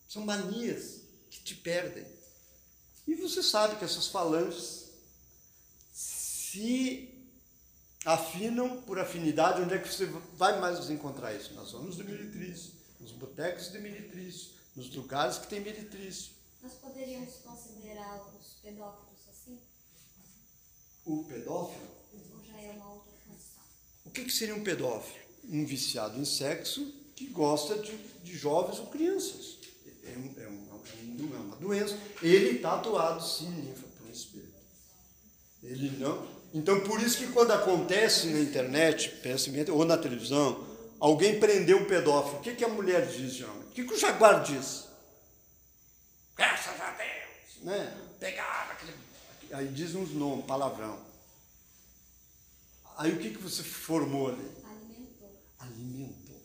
São manias que te perdem. E você sabe que essas falanges se afinam por afinidade. Onde é que você vai mais encontrar isso? Nas zonas do meretrício, nos botecos de meretrício, nos lugares que tem meretrício. Nós poderíamos considerar os pedófilos assim? O pedófilo? Ou já é uma outra condição? O que seria um pedófilo? Um viciado em sexo que gosta de jovens ou crianças. É uma doença. Ele está atuado, sim, ninfa, por um espírito. Ele não. Então, por isso que quando acontece na internet, pensamento, ou na televisão, alguém prendeu um pedófilo, o que a mulher diz, geralmente? O que o Jaguar diz? Graças a Deus! Né? Pegava aquele... Aí diz uns nomes, palavrão. Aí o que você formou ali? Alimentou.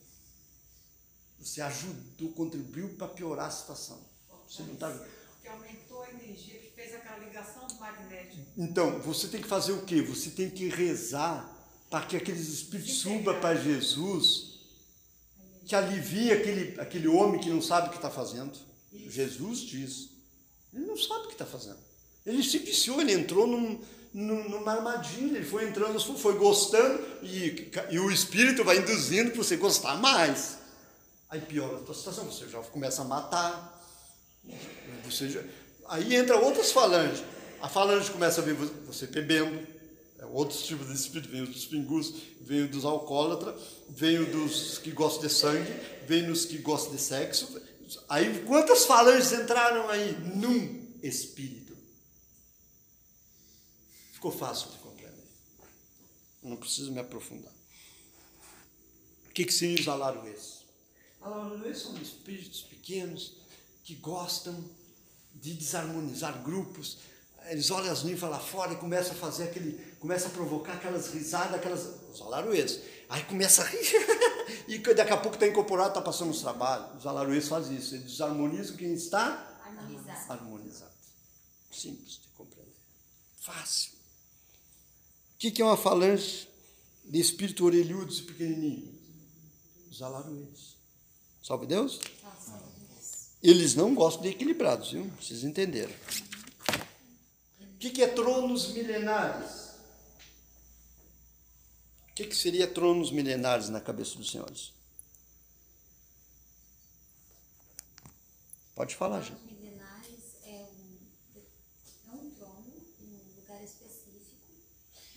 Você ajudou, contribuiu para piorar a situação. Você não está... Que aumentou a energia, que fez aquela ligação magnética. Então, você tem que fazer o quê? Você tem que rezar para que aqueles espíritos subam para Jesus, que alivie aquele homem que não sabe o que está fazendo. Isso. Jesus diz. Ele não sabe o que está fazendo. Ele se viciou, ele entrou numa armadilha, ele foi entrando, foi gostando, e o espírito vai induzindo para você gostar mais. Aí piora a tua situação, você já começa a matar. Aí entra outras falanges. A falange começa a ver você bebendo, outros tipos de espírito, vem dos pingus, vem dos alcoólatras, vem dos que gostam de sangue, vem dos que gostam de sexo. Aí quantas falanges entraram aí num espírito? Ficou fácil de compreender. Não preciso me aprofundar. O que seriam os alaruês? Alaruês são espíritos pequenos que gostam de desarmonizar grupos. Eles olham as ninfas lá fora e começam a fazer começa a provocar aquelas risadas, os alaruês. Aí começa a rir, e daqui a pouco está incorporado, está passando os trabalhos. Os alaruês fazem isso, eles desarmonizam quem está harmonizado. Simples de compreender. Fácil. O que é uma falange de espírito orelhudos e pequenininhos? Os alaruês. Salve Deus? Eles não gostam de equilibrados, viu? Vocês entenderam. O que é tronos milenares? O que seria tronos milenares na cabeça dos senhores? Pode falar, gente. Tronos milenares é um trono, num lugar específico,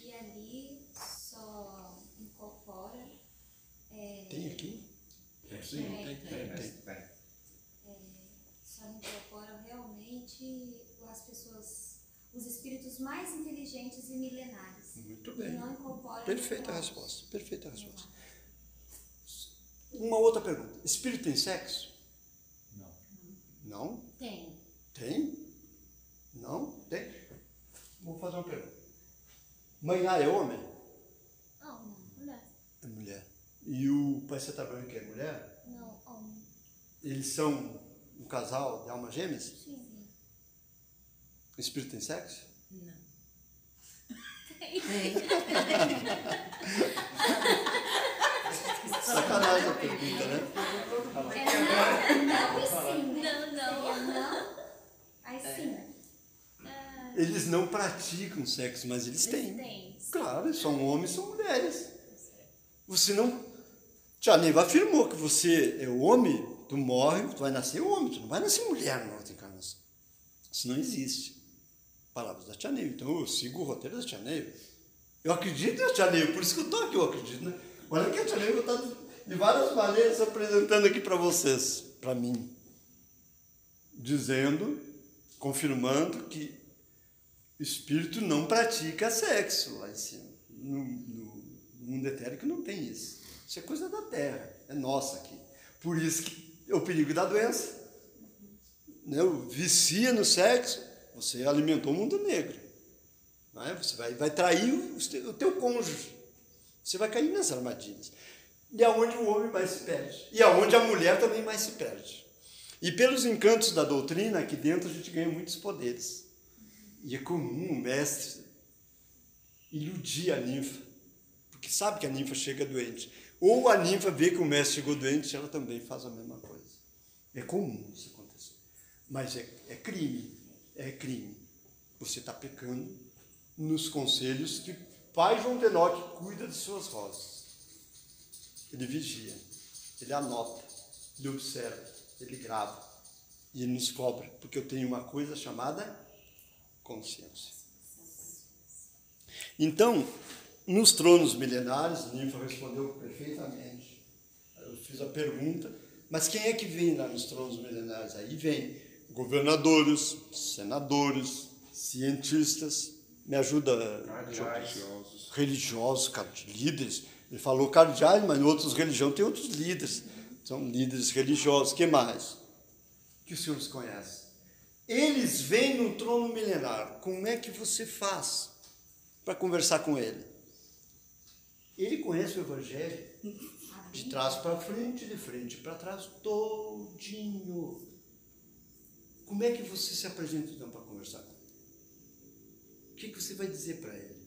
e ali só incorpora... Tem aqui? Sim, tem. Só incorpora realmente as pessoas, os espíritos mais inteligentes e milenares. Muito bem. Não incorpora... Perfeita resposta. Perfeita resposta. Uma outra pergunta. Espírito tem sexo? Não. Não? Tem. Tem? Não? Tem? Vou fazer uma pergunta. Manhá é homem? Não, mulher. É mulher. E o pai Seta Branca é mulher? Não, homem. Eles são um casal de almas gêmeas? Sim. O espírito tem sexo? Não. Tem. Sacanagem a pergunta, né? Não e sim. Não. Aí sim. Eles não praticam sexo, mas eles têm. Tem. Claro, são homens, são mulheres. Você não... Tia Neiva afirmou que você é homem, tu morre, tu vai nascer homem, tu não vai nascer mulher na outra encarnação. Isso não existe. Palavras da Tia Neiva. Então eu sigo o roteiro da Tia Neiva. Eu acredito na Tia Neiva, por isso que eu estou aqui, eu acredito, né? Olha que a Tia Neiva está de várias maneiras apresentando aqui para vocês, para mim. Dizendo, confirmando que o espírito não pratica sexo lá em cima. No mundo etérico não tem isso. Isso é coisa da Terra, é nossa aqui. Por isso que é o perigo da doença. Né? Vicia no sexo, você alimentou o mundo negro. Não é? Você vai trair o teu cônjuge. Você vai cair nas armadilhas. E é onde o homem mais se perde. E é onde a mulher também mais se perde. E pelos encantos da doutrina, aqui dentro a gente ganha muitos poderes. E é comum o mestre iludir a ninfa. Porque sabe que a ninfa chega doente. Ou a ninfa vê que o mestre chegou doente, ela também faz a mesma coisa. É comum isso acontecer. Mas é crime. É crime. Você está pecando nos conselhos que Pai João Tenoque cuida de suas rosas. Ele vigia, ele anota, ele observa, ele grava. E ele nos cobra, porque eu tenho uma coisa chamada consciência. Então, nos tronos milenares, Ninfa respondeu perfeitamente. Eu fiz a pergunta, mas quem é que vem lá nos tronos milenares? Aí vem governadores, senadores, cientistas, me ajuda, religiosos, líderes. Ele falou cardeais, mas em outras religiões tem outros líderes. São líderes religiosos. O que mais? Que os senhores conhecem. Eles vêm no trono milenar. Como é que você faz para conversar com ele? Ele conhece o Evangelho de trás para frente, de frente para trás, todinho. Como é que você se apresenta então para conversar com ele? O que você vai dizer para ele?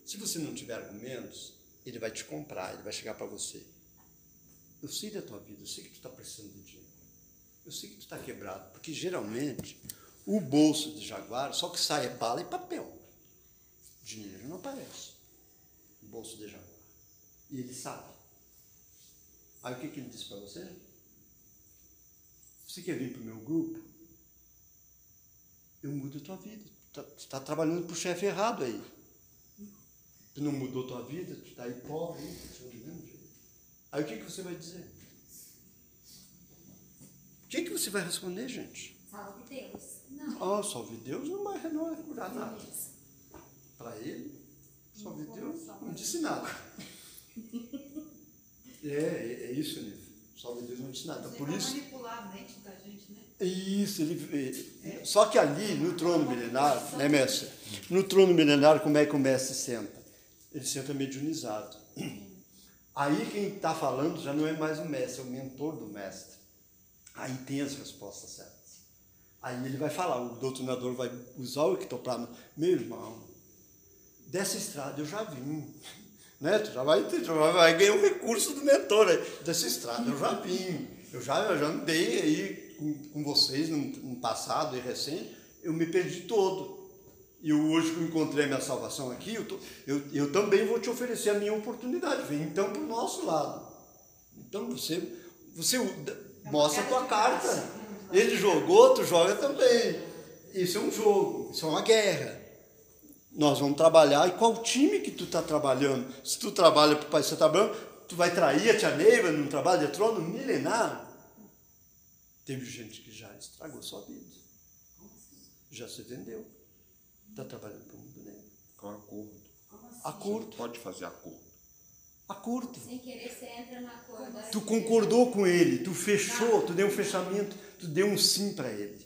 Se você não tiver argumentos, ele vai te comprar, ele vai chegar para você. Eu sei da tua vida, eu sei que tu está precisando de dinheiro. Eu sei que tu está quebrado, porque geralmente o bolso de Jaguar só que sai é bala e papel. Dinheiro não aparece. O bolso de Jaguar. E ele sabe. Aí o que ele disse para você? Você quer vir para o meu grupo? Eu mudo a tua vida. Tu está trabalhando para o chefe errado aí. Tu não mudou tua vida, tu está aí pobre, continua do mesmo jeito. Aí o que você vai dizer? O que você vai responder, gente? Salve Deus. Não. Salve Deus não vai curar nada. Para ele, salve Deus não disse nada. É isso, Nível. Salve Deus não disse nada. Por isso. Manipular a mente da gente, né? Isso, só que ali no trono milenar, né, mestre? No trono milenar, como é que o mestre senta? Ele senta mediunizado. Aí quem está falando já não é mais o mestre, é o mentor do mestre. Aí tem as respostas certas. Aí ele vai falar, o doutrinador vai usar o ectoplasma. Meu irmão, dessa estrada eu já vim. Né? Tu já vai ganhar um recurso do mentor aí. Dessa estrada eu já vim. Eu já andei aí com vocês no passado e recente. Eu me perdi todo. E hoje que eu encontrei a minha salvação aqui, eu também vou te oferecer a minha oportunidade. Vem então para o nosso lado. Então você mostra a tua carta. Ele jogou, tu joga também. Isso é um jogo, isso é uma guerra. Nós vamos trabalhar. E qual time que tu está trabalhando? Se tu trabalha para o Pai Santa Branca, tu vai trair a tia Neiva num trabalho de trono milenar? Teve gente que já estragou sua vida. Já se vendeu. Está trabalhando para o mundo negro. Com acordo. Acordo. Pode fazer acordo. Acordo. Sem querer, você entra no acordo. Tu concordou com ele, tu fechou, tu deu um fechamento, tu deu um sim para ele.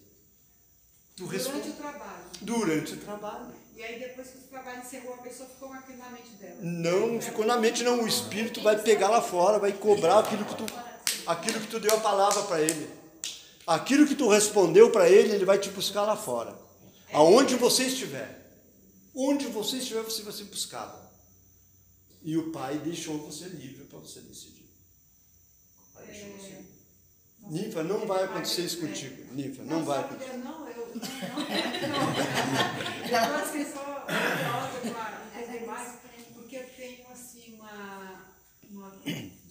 Durante o trabalho. Durante o trabalho. E aí depois que o trabalho encerrou, a pessoa ficou naquilo na mente dela. Não ficou na mente, não. O espírito vai pegar lá fora, vai cobrar aquilo que tu deu a palavra para ele. Aquilo que tu respondeu para ele, ele vai te buscar lá fora. Aonde você estiver. Onde você estiver, você vai ser buscado. E o Pai deixou você livre para você decidir. O Pai deixou você livre. Ninfa, não vai acontecer isso contigo. Ninfa, não vai acontecer. Não. Depois que só curiosa mais, porque eu tenho assim não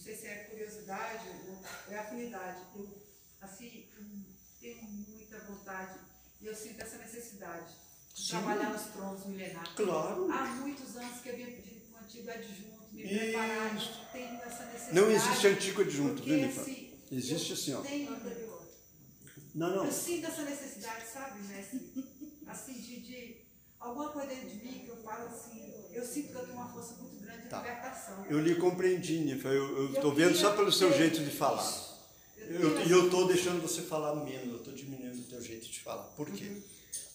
sei se é curiosidade ou é afinidade. Eu tenho muita vontade e eu sinto essa necessidade de trabalhar nos tronos milenares. Claro. Há muitos anos que eu venho pedindo para o antigo adjunto me preparar, eu tenho essa necessidade. Não existe antigo adjunto, viu, Ninfa? Existe assim, ó. Não. Eu sinto essa necessidade, sabe, mestre? Assim, de alguma coisa dentro de mim que eu falo assim, eu sinto que eu tenho uma força muito grande de libertação. Eu lhe compreendi, Ninfa. Eu estou vendo só pelo seu jeito de falar. E eu estou deixando você falar menos, eu estou diminuindo o teu jeito de falar. Por quê?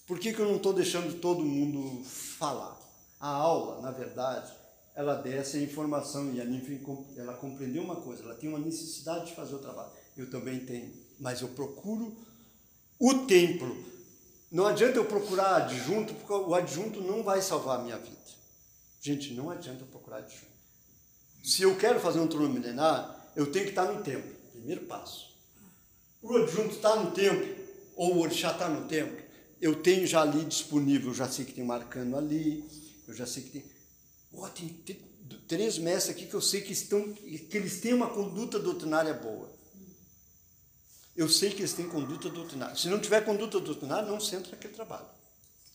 Por que eu não estou deixando todo mundo falar? A aula, na verdade, ela desce a informação e a Ninfa, ela compreendeu uma coisa, ela tem uma necessidade de fazer o trabalho. Eu também tenho, mas eu procuro o templo. Não adianta eu procurar adjunto, porque o adjunto não vai salvar a minha vida. Gente, não adianta eu procurar adjunto. Se eu quero fazer um trono milenar, eu tenho que estar no templo. Primeiro passo. O adjunto está no templo, ou o orixá está no templo, eu tenho já ali disponível, eu já sei que tem um arcano ali, eu já sei que tem... tem 3 mestres aqui que eu sei que eles têm uma conduta doutrinária boa. Eu sei que eles têm conduta doutrinária. Se não tiver conduta doutrinária, não se entra naquele trabalho.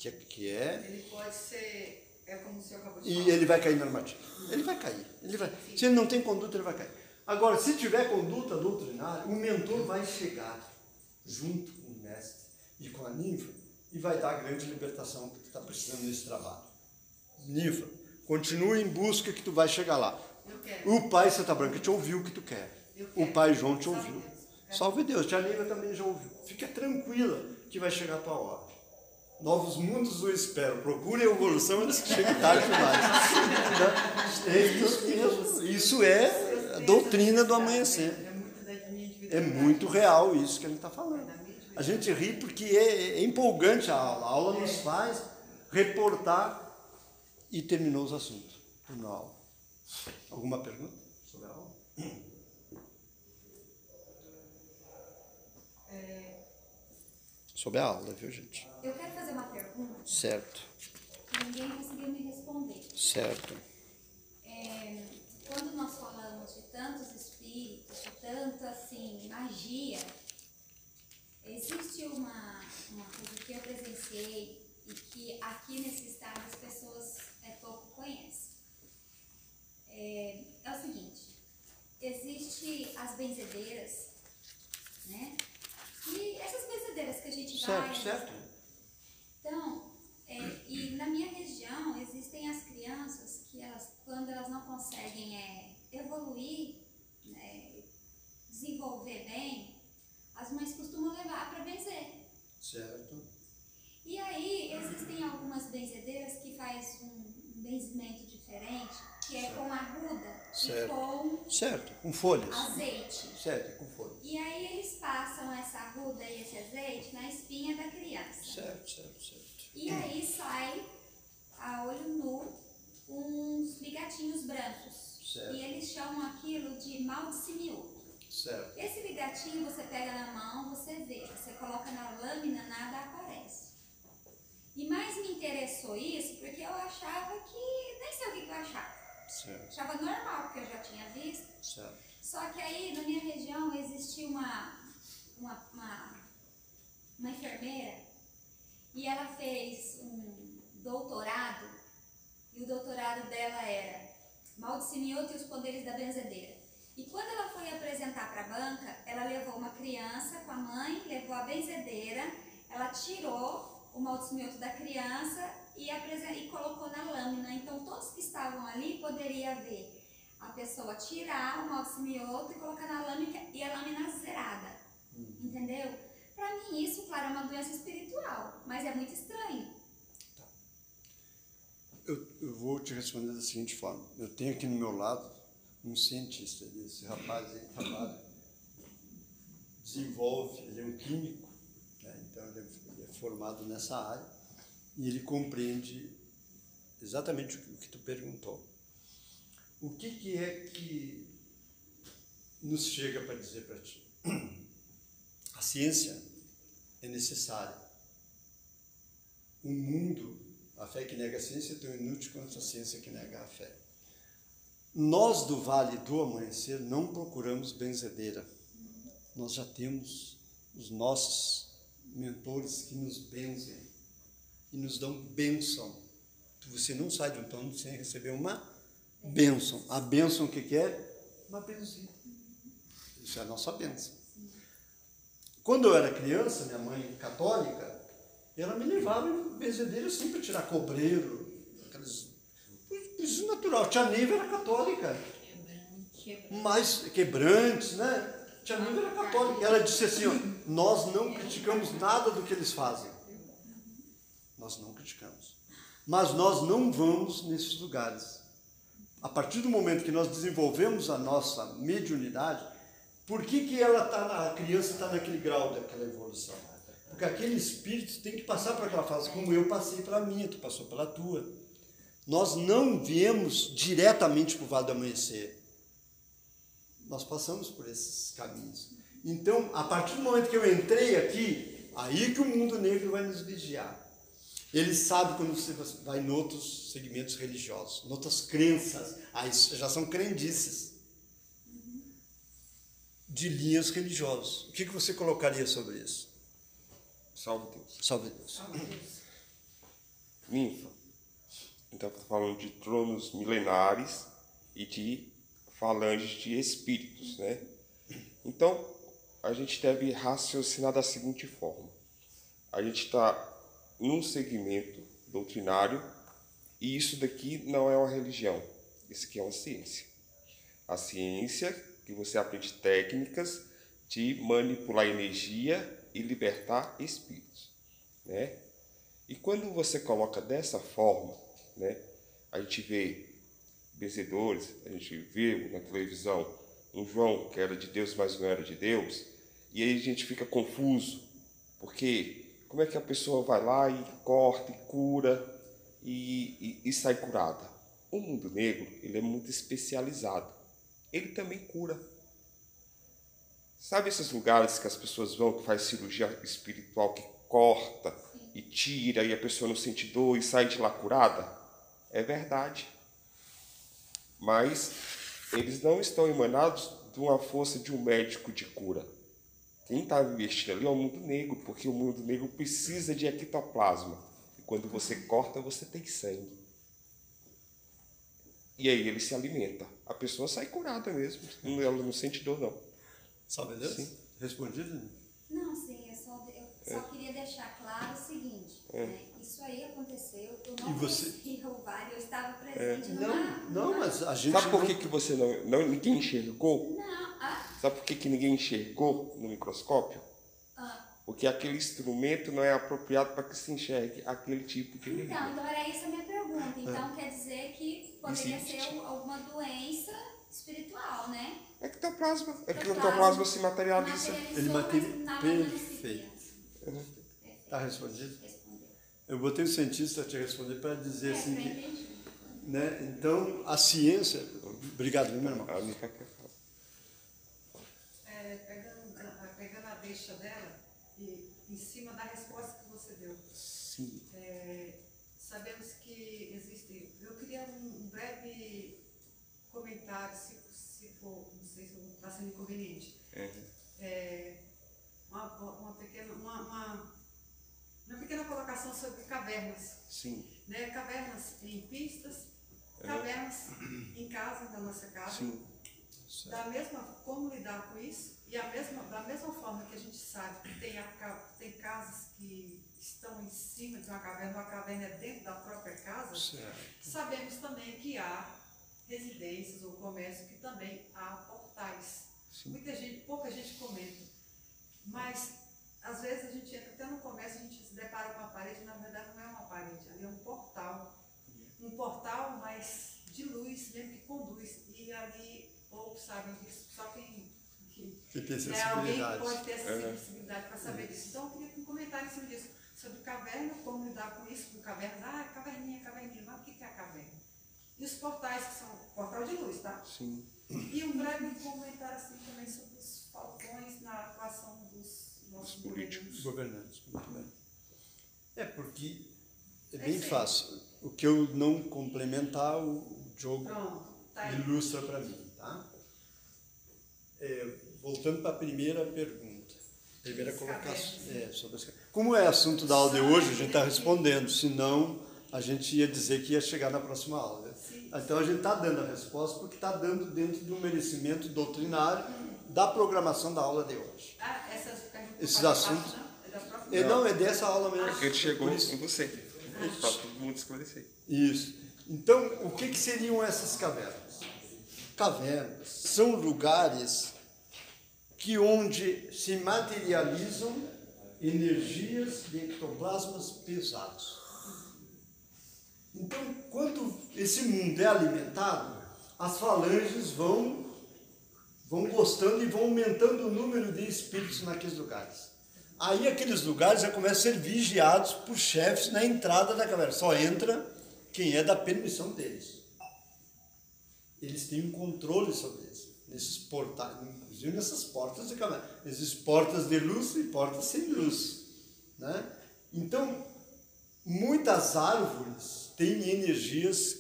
Ele pode ser, como o senhor acabou de falar. E ele vai cair na armadilha. Ele vai cair. Se ele não tem conduta, ele vai cair. Agora, se tiver conduta doutrinária, o mentor vai chegar junto com o mestre e com a ninfa e vai dar a grande libertação que tu está precisando nesse trabalho. Ninfa, continue em busca que tu vai chegar lá. O Pai Santa Branca te ouviu o que tu quer. O Pai João te ouviu. Salve Deus. Tia Neiva também já ouviu. Fica tranquila que vai chegar a tua hora. Novos mundos o espero. Procure a evolução antes que chegue tarde demais. É isso mesmo. Isso é a doutrina do amanhecer. É muito real isso que a gente está falando. A gente ri porque é empolgante a aula. A aula nos faz reportar e terminou os assuntos. Terminou a aula. Alguma pergunta sobre a aula? Sobre a aula, viu, gente? Eu quero fazer uma pergunta. Certo. Que ninguém conseguiu me responder. Certo. Quando nós falamos de tantos espíritos, de tanta, assim, magia, existe uma coisa que eu presenciei e que aqui nesse estado as pessoas pouco conhecem. é o seguinte, existe as benzedeiras, né? E essas benzedeiras que a gente vai... Certo. Então, e na minha região existem as crianças que quando elas não conseguem evoluir, né, desenvolver bem, as mães costumam levar para benzer. Certo. E aí existem algumas benzedeiras que faz um benzimento diferente, que é com arruda e com Certo, com folhas. azeite. Certo, com folhas. E aí eles passam essa arruda e esse azeite na espinha da criança. Certo. E aí sai, a olho nu, uns bigatinhos brancos. Certo. E eles chamam aquilo de mal de simioto. Certo. Esse bigatinho você pega na mão, você vê. Você coloca na lâmina, nada aparece. E mais me interessou isso porque eu achava que... Nem sei o que eu achava. Certo. Achava normal, porque eu já tinha visto. Certo. Só que aí, na minha região, existia uma enfermeira e ela fez um doutorado, e o doutorado dela era Mal de Simioto e os Poderes da Benzedeira. E quando ela foi apresentar para a banca, ela levou uma criança com a mãe, levou a benzedeira, ela tirou o mal de simioto da criança e colocou na lâmina. Então, todos que estavam ali poderiam ver a pessoa tirar o mal de simioto e colocar na lâmina e a lâmina zerada. Entendeu? Para mim, isso, claro, é uma doença espiritual, mas é muito estranho. Tá. Eu vou te responder da seguinte forma. Eu tenho aqui no meu lado um cientista. Esse rapaz aí trabalha, desenvolve, ele é um químico, né? Então ele é formado nessa área e ele compreende exatamente o que tu perguntou. O que é que nos chega para dizer para ti? A ciência é necessária. O mundo, a fé que nega a ciência é tão inútil quanto a ciência que nega a fé. Nós do Vale do Amanhecer não procuramos benzedeira. Nós já temos os nossos mentores que nos benzem e nos dão bênção. Você não sai de um plano sem receber uma bênção. A bênção o que é? Uma benzinha. Isso é a nossa bênção. Quando eu era criança, minha mãe católica, ela me levava em benzedeira assim para tirar cobreiro, aquelas... Isso é natural. Tia Neiva era católica. Mas quebrantes, né? Tia Neiva era católica. Ela disse assim, ó, nós não criticamos nada do que eles fazem. Nós não criticamos. Mas nós não vamos nesses lugares. A partir do momento que nós desenvolvemos a nossa mediunidade, por que a criança está naquele grau daquela evolução? Porque aquele espírito tem que passar por aquela fase, como eu passei pela minha, tu passou pela tua. Nós não viemos diretamente para o Vale do Amanhecer. Nós passamos por esses caminhos. Então, a partir do momento que eu entrei aqui, aí que o mundo negro vai nos vigiar. Ele sabe quando você vai em outros segmentos religiosos, em outras crenças, aí já são crendices de linhas religiosas. O que você colocaria sobre isso? Salve Deus. Salve Deus. Ninfa. Então, está falando de tronos milenares e de falanges de espíritos, né? Então, a gente deve raciocinar da seguinte forma. A gente está num segmento doutrinário e isso daqui não é uma religião. Isso aqui é uma ciência. A ciência que você aprende técnicas de manipular energia e libertar espíritos, né? E quando você coloca dessa forma, né, a gente vê benzedores, a gente vê na televisão um João que era de Deus, mas não era de Deus, e aí a gente fica confuso, porque como é que a pessoa vai lá e corta e cura e sai curada? O mundo negro, ele é muito especializado, ele também cura. Sabe esses lugares que as pessoas vão, que faz cirurgia espiritual, que corta e tira e a pessoa não sente dor e sai de lá curada? É verdade. Mas eles não estão emanados de uma força de um médico de cura. Quem está investindo ali é o mundo negro, porque o mundo negro precisa de ectoplasma. E quando você corta, você tem sangue. E aí ele se alimenta. A pessoa sai curada mesmo. Ela não sente dor, não. Sabe Deus? Sim. Respondido? Não, sim, eu só queria deixar claro o seguinte, né? Isso aí aconteceu, eu não conhecia o vale, eu estava presente Não, mas a gente... Sabe por que você ninguém enxergou? Não, Sabe por que ninguém enxergou no microscópio? Porque aquele instrumento não é apropriado para que se enxergue aquele tipo de energia. Então era isso a minha pergunta. Então quer dizer que poderia ser alguma doença espiritual, né? Ectoplasma. É que o ectoplasma se materializa. Ele perfeito. Está respondido? Eu botei o cientista a te responder para dizer assim que, né? Então a ciência... Obrigado, meu irmão. Pegando a deixa dela e em cima da resposta que você deu. Sim. Sabemos que existe... Eu queria um breve comentário, se for, não sei se está sendo inconveniente. Uma pequena colocação sobre cavernas. Sim. Né? Cavernas em pistas, cavernas em casa, na nossa casa. Sim. Como lidar com isso? E da mesma forma que a gente sabe que tem casas que estão em cima de uma caverna é dentro da própria casa, sabemos também que há residências ou comércio que também há portais. Pouca gente comenta, mas às vezes a gente entra até no comércio, a gente se depara com uma parede, na verdade não é uma parede, ali é um portal. Um portal, mas de luz mesmo, que conduz. E ali poucos sabem disso, só quem tem alguém que pode ter essa sensibilidade para saber disso. Então eu queria um comentário em cima disso, sobre caverna, como lidar com isso, com caverna. Caverninha, mas o que é a caverna? E os portais, que são portal de luz, tá? Sim. E um breve comentário assim também sobre os falcões na atuação dos nossos políticos. Governantes. Muito bem. Porque é bem fácil. O que eu não complementar, o Diogo ilustra para mim, tá? Voltando para a primeira pergunta. Primeira colocação. Sobre as... Como é assunto da aula de hoje, a gente está respondendo, senão a gente ia dizer que ia chegar na próxima aula. Né? Então a gente está dando a resposta porque está dando dentro do merecimento doutrinário da programação da aula de hoje. Esses assuntos. Não, é dessa aula mesmo. Porque ele chegou com você. Para todo mundo esclarecer. Isso. Então, o que seriam essas cavernas? Cavernas são lugares onde se materializam energias de ectoplasmas pesados. Então, quando esse mundo é alimentado, as falanges vão gostando e vão aumentando o número de espíritos naqueles lugares. Aí aqueles lugares já começam a ser vigiados por chefes na entrada da caverna. Só entra quem é da permissão deles. Eles têm um controle sobre isso. Nesses portais, inclusive nessas portas de caverna. Existem portas de luz e portas sem luz. Né? Então, muitas árvores têm energias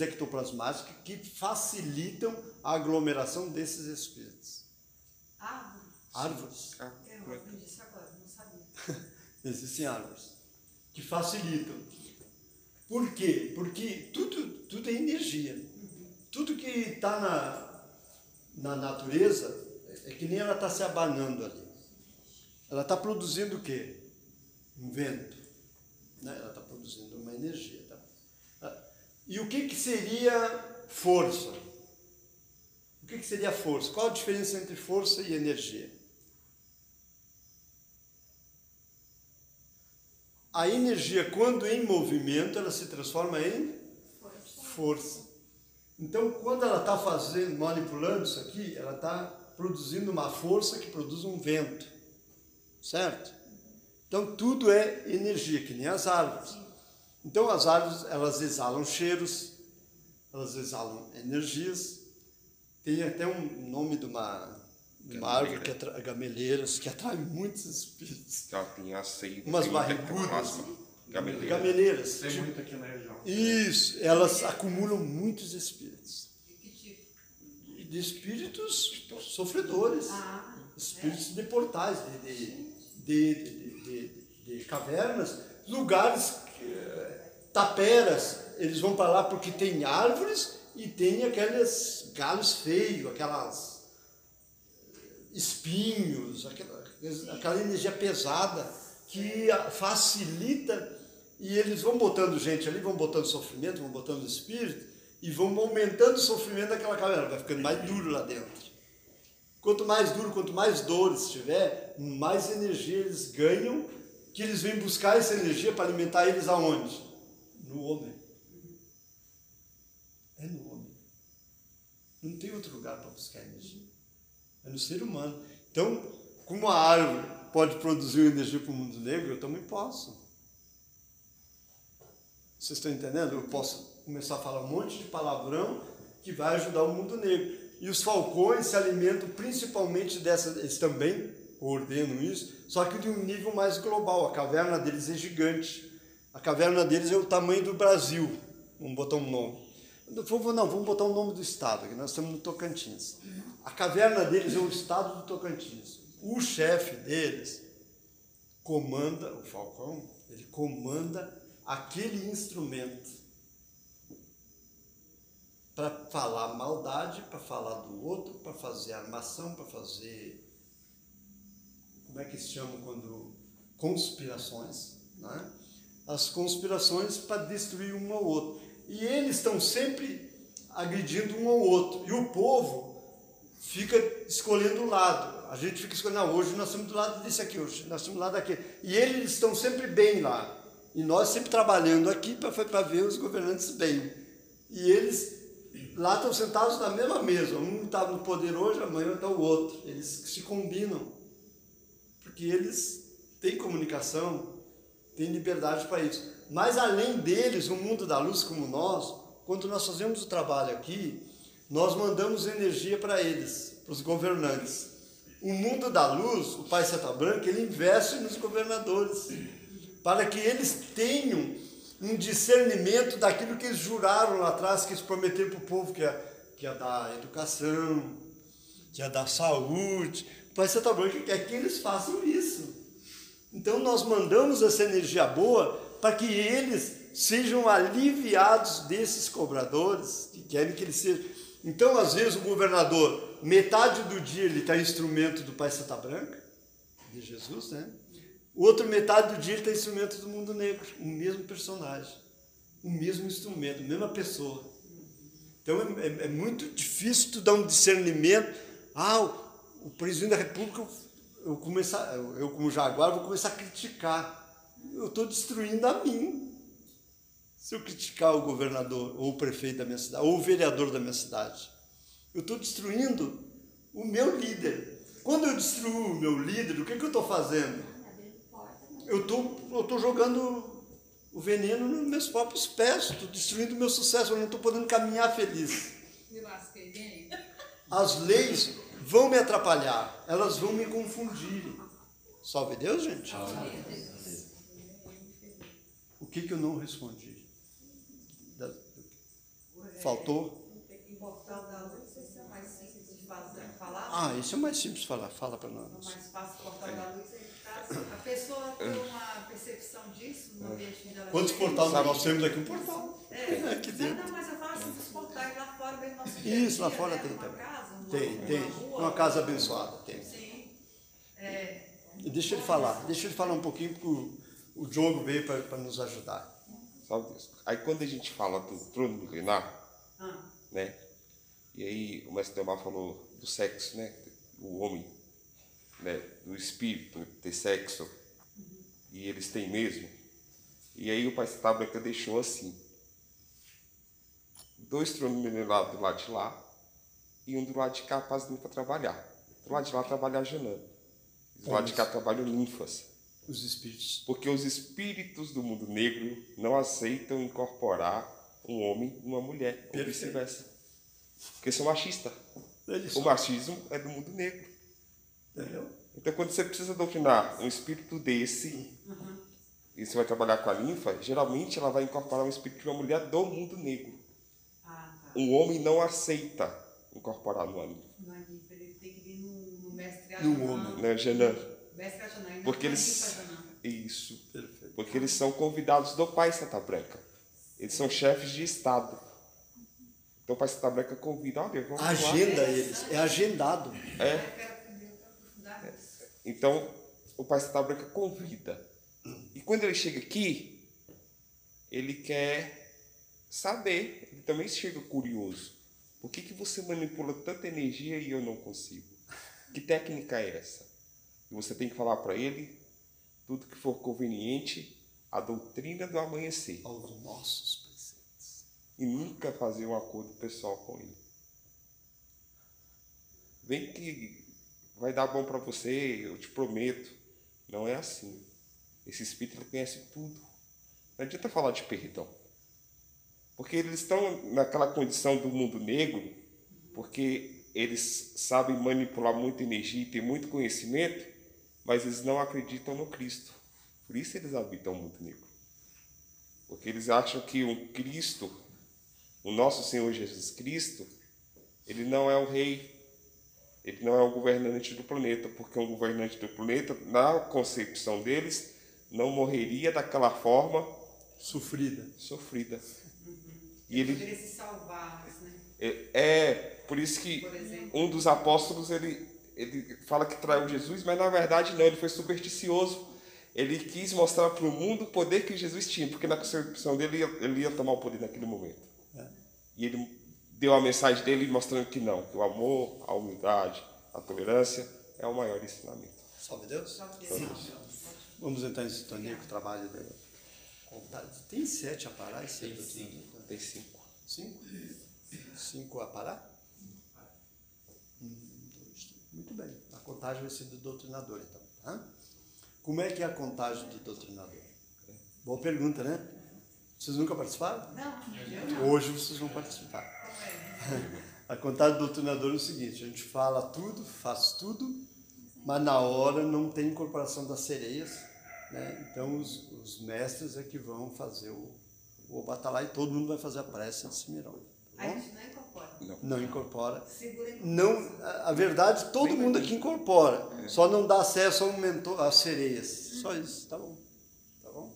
ectoplasmáticas que facilitam a aglomeração desses espíritos. Árvores. Eu aprendi isso agora, não sabia. Existem árvores que facilitam. Por quê? Porque tudo é energia. Tudo que está na natureza é que nem ela está se abanando ali. Ela está produzindo o quê? Um vento. Né? Ela está produzindo uma energia. Tá? E o que seria força? O que seria força? Qual a diferença entre força e energia? A energia, quando em movimento, ela se transforma em força. Então, quando ela está manipulando isso aqui, ela está produzindo uma força que produz um vento. Certo? Então, tudo é energia, que nem as árvores. Então, as árvores, elas exalam cheiros, elas exalam energias. Tem até um nome de uma árvore que atrai gameleiras, que atrai muitos espíritos. Tem aceito. Umas barrigudas. Gameleiras. Tem muito aqui na região. Isso, elas acumulam muitos espíritos. De espíritos sofredores. Espíritos de portais, de cavernas, lugares, taperas, eles vão para lá porque tem árvores e tem aqueles galhos feios, aquelas espinhos, aquela energia pesada que facilita, e eles vão botando gente ali, vão botando sofrimento, vão botando espírito, e vão aumentando o sofrimento daquela caverna, vai ficando mais duro lá dentro. Quanto mais duro, quanto mais dores tiver, mais energia eles ganham, que eles vêm buscar essa energia para alimentar eles aonde? No homem. É no homem. Não tem outro lugar para buscar energia. É no ser humano. Então, como a árvore pode produzir energia para o mundo negro, eu também posso. Vocês estão entendendo? Eu posso começar a falar um monte de palavrão que vai ajudar o mundo negro. E os falcões se alimentam principalmente dessa, eles também ordenam isso, só que de um nível mais global. A caverna deles é gigante. A caverna deles é o tamanho do Brasil. Vamos botar um nome. Vamos botar o nome do estado, que nós estamos no Tocantins. A caverna deles é o estado do Tocantins. O chefe deles comanda, o falcão, ele comanda aquele instrumento para falar maldade, para falar do outro, para fazer armação, para fazer, como é que se chama quando, conspirações, né? As conspirações para destruir um ao outro. E eles estão sempre agredindo um ao outro. E o povo fica escolhendo um lado. A gente fica escolhendo, não, hoje nós estamos do lado desse aqui, hoje nós estamos do lado daquele. E eles estão sempre bem lá. E nós sempre trabalhando aqui para ver os governantes bem. E eles lá estão sentados na mesma mesa. Um está no poder hoje, amanhã está o outro. Eles se combinam. Porque eles têm comunicação, têm liberdade para isso. Mas além deles, o mundo da luz como nós, quando nós fazemos o trabalho aqui, nós mandamos energia para eles, para os governantes. O mundo da luz, o Pai Seta Branca, ele investe nos governadores, para que eles tenham um discernimento daquilo que eles juraram lá atrás, que eles prometeram para o povo que ia dar educação, que ia dar saúde. O Pai Seta Branca quer que eles façam isso. Então nós mandamos essa energia boa para que eles sejam aliviados desses cobradores, que querem que eles sejam. Então, às vezes, o governador, metade do dia ele está instrumento do Pai Seta Branca, de Jesus, né? Outra metade do dia ele está instrumento do mundo negro, o mesmo personagem, o mesmo instrumento, a mesma pessoa. Então, é muito difícil tu dar um discernimento. O presidente da República, eu como Jaguar, vou começar a criticar. Eu estou destruindo a mim. Se eu criticar o governador, ou o prefeito da minha cidade, ou o vereador da minha cidade, eu estou destruindo o meu líder. Quando eu destruo o meu líder, o que eu estou fazendo? Eu estou jogando o veneno nos meus próprios pés, estou destruindo o meu sucesso, eu não estou podendo caminhar feliz. Me lasquei bem. As leis vão me atrapalhar, elas vão me confundir. Salve Deus, gente. O que eu não respondi? Faltou? O portal da luz, esse é mais simples de falar? Isso é mais simples de falar. Fala para nós. O mais fácil, o portal da luz, a pessoa tem uma percepção disso no ambiente dela. Quantos portais nós temos aqui? Um portal. Aqui dentro. Não, mas eu falo assim dos portais lá fora mesmo. Nosso isso, lá fora tem uma também. Casa, tem. Uma casa abençoada, tem. Sim. E deixa ele falar um pouquinho, porque o Diogo veio para nos ajudar. Salve Deus. Aí quando a gente fala do trono milenar, né? E aí o mestre Delmar falou do sexo, né? O homem, né? Do espírito, ter sexo. E eles têm mesmo. E aí o Pai Seta Branca deixou assim: 2 tronos milenares do lado de lá e um do lado de cá para trabalhar. Do lado de lá trabalha Janã. Do lado de cá trabalham ninfas. Os espíritos. Porque os espíritos do mundo negro não aceitam incorporar um homem numa mulher, ou vice-versa. Porque são machistas. O machismo é do mundo negro. Entendeu? Então, quando você precisa doutrinar um espírito desse, e você vai trabalhar com a ninfa, geralmente ela vai incorporar um espírito de uma mulher do mundo negro. Um homem não aceita incorporar numa ninfa. Ele tem que vir no mestre homem. Né, Janã? Porque eles... Isso. Perfeito. Porque eles são convidados do Pai Seta Branca. Eles são chefes de Estado. Então o Pastor Branca convida, olha, vamos lá. Agenda eles, é agendado. Então o Pastor Branca convida. E quando ele chega aqui, ele quer saber, ele também chega curioso. Por que você manipula tanta energia e eu não consigo? Que técnica é essa? E você tem que falar para ele tudo que for conveniente, a doutrina do amanhecer. Aos nossos preceitos. E nunca fazer um acordo pessoal com ele. Vem que vai dar bom para você, eu te prometo. Não é assim. Esse espírito ele conhece tudo. Não adianta falar de perdão. Porque eles estão naquela condição do mundo negro, porque eles sabem manipular muita energia e têm muito conhecimento, mas eles não acreditam no Cristo. Por isso eles habitam o mundo negro. Porque eles acham que o Cristo, o nosso Senhor Jesus Cristo, ele não é o rei, ele não é o governante do planeta, porque um governante do planeta, na concepção deles, não morreria daquela forma sofrida. E ele poderia se salvar, né? Por isso que Por exemplo, um dos apóstolos, ele fala que traiu Jesus, mas na verdade não, ele foi supersticioso. Ele quis mostrar para o mundo o poder que Jesus tinha, porque na concepção dele ele ia tomar o poder naquele momento. E ele deu a mensagem dele mostrando que não, que o amor, a humildade, a tolerância é o maior ensinamento. Salve Deus. Vamos entrar em sintonia com o trabalho dele. Tem 7 a parar e 6 Tem 5. 5? 5 a parar? 1, 2, 3. Muito bem. A contagem vai ser do doutrinador, então. Tá? Como é que é a contagem do doutrinador? Boa pergunta, né? Vocês nunca participaram? não. Hoje vocês vão participar. A contagem do doutrinador é o seguinte: a gente fala tudo, faz tudo, mas na hora não tem incorporação das sereias, né? Então os mestres é que vão fazer o batalhar e todo mundo vai fazer a prece de Cimirão. Tá A bom? gente não incorpora. Não incorpora. Segura em Não, a verdade, todo mundo aqui incorpora. Só não dá acesso ao mentor, às sereias. Só isso, tá bom? Tá bom?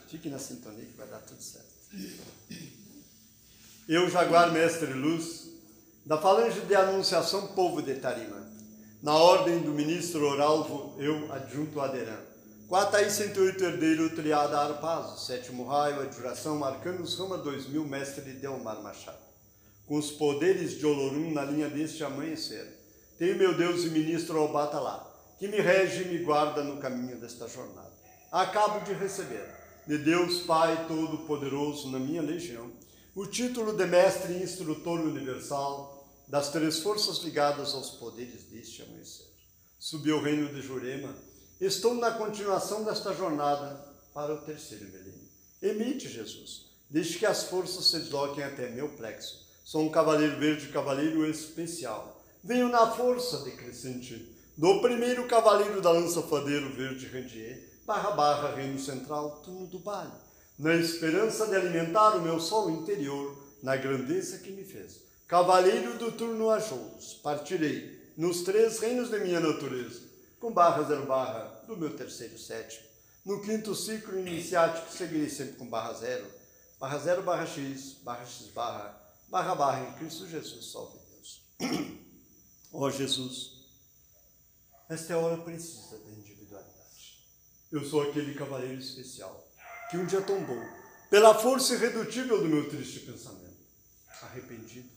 Fique na sintonia que vai dar tudo certo. Eu, Jaguar Mestre Luz, da Falange de Anunciação Povo de Tarima, na ordem do ministro Oralvo, eu, adjunto Aderan. 408 herdeiro triada Arpazo, 7º raio, adjuração, Arcanos Rama 2000, mestre Delmar Machado. Com os poderes de Olorum na linha deste amanhecer, tenho meu Deus e ministro Obatalá, que me rege e me guarda no caminho desta jornada. Acabo de receber, de Deus Pai Todo-Poderoso na minha legião, o título de mestre e instrutor universal das 3 forças ligadas aos poderes deste amanhecer. Subi ao reino de Jurema, estou na continuação desta jornada para o 3º milênio. Emite, Jesus, deixe que as forças se desloquem até meu plexo. Sou um cavaleiro verde, cavaleiro especial. Venho na força decrescente do primeiro cavaleiro da lança fadeiro verde Randier, // reino central, turno do baile, na esperança de alimentar o meu sol interior, na grandeza que me fez. Cavaleiro do turno Ajouros, partirei nos 3 reinos de minha natureza, com /0 do meu 3º sétimo. No 5º ciclo iniciático, seguirei sempre com /0, /0/x, /x/, // em Cristo Jesus, salve Deus. Ó Jesus, esta é a hora precisa da individualidade. Eu sou aquele cavaleiro especial que um dia tombou pela força irredutível do meu triste pensamento. Arrependido,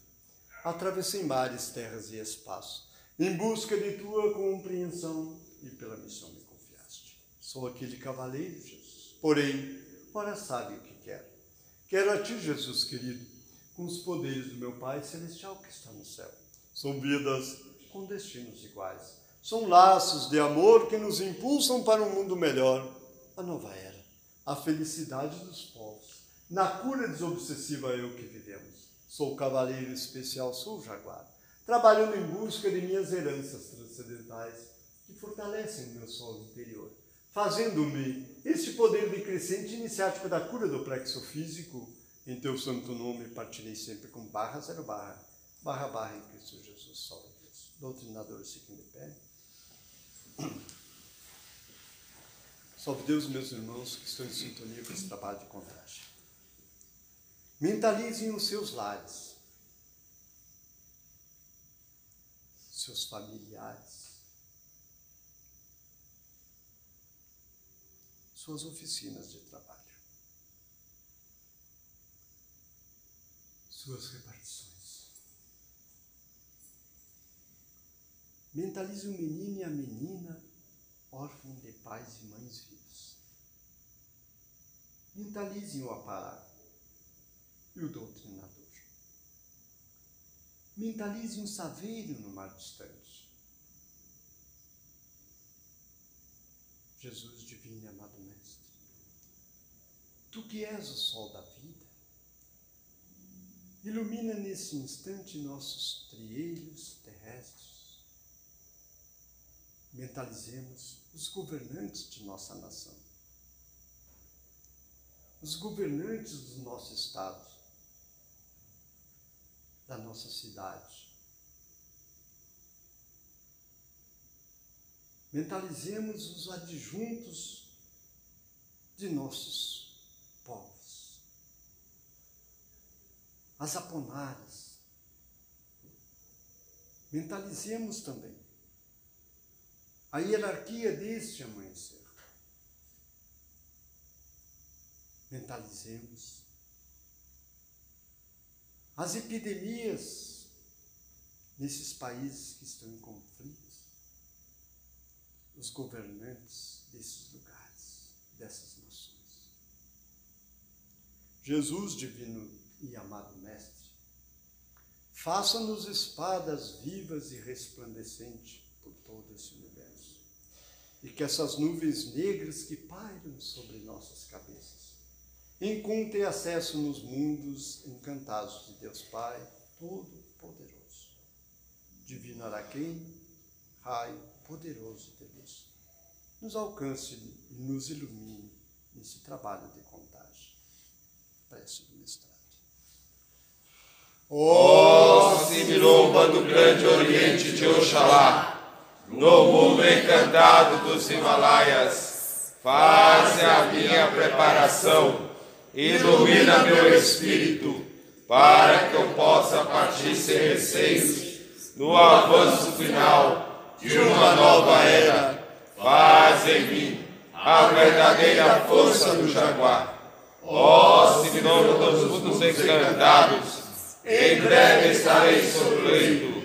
atravessei mares, terras e espaço, em busca de tua compreensão e pela missão me confiaste. Sou aquele cavaleiro, Jesus. Porém, ora sabe o que quero. Quero a ti, Jesus querido, com os poderes do meu Pai Celestial que está no céu. São vidas com destinos iguais. São laços de amor que nos impulsam para um mundo melhor, a nova era, a felicidade dos povos, na cura desobsessiva eu que vivemos. Sou cavaleiro especial, sou jaguar, trabalhando em busca de minhas heranças transcendentais que fortalecem o meu sol interior, fazendo-me este poder decrescente iniciático da cura do plexo físico. Em teu santo nome partirei sempre com /0 // em Cristo Jesus, salve Deus. Doutrinador, fiquem de pé. Salve Deus, meus irmãos que estão em sintonia com esse trabalho de contagem. Mentalizem os seus lares, seus familiares, suas oficinas de trabalho, suas repartições. Mentalize o menino e a menina, órfão de pais e mães vivos. Mentalizem o aparato e o doutrinador. Mentalize um saveiro no mar distante. Jesus divino e amado Mestre, tu que és o sol da vida, ilumina nesse instante nossos trieiros terrestres. Mentalizemos os governantes de nossa nação, os governantes do nosso estado, da nossa cidade. Mentalizemos os adjuntos de nossos povos, as aponaras. Mentalizemos também a hierarquia deste amanhecer. Mentalizemos as epidemias nesses países que estão em conflito, os governantes desses lugares, dessas nações. Jesus, divino e amado Mestre, faça-nos espadas vivas e resplandecentes por todo esse universo, e que essas nuvens negras que pairam sobre nossas cabeças encontrem acesso nos mundos encantados de Deus Pai Todo-Poderoso, divino Araquém, raio poderoso de luz, nos alcance e nos ilumine nesse trabalho de contagem. Prece do mestrado. Ó Simiromba do grande oriente de Oxalá, no mundo encantado dos Himalaias, faze a minha preparação, ilumina meu espírito, para que eu possa partir sem receios no avanço final de uma nova era. Faz em mim a verdadeira força do jaguar. Ó Simiromba dos mundos encantados, em breve estarei sorrindo,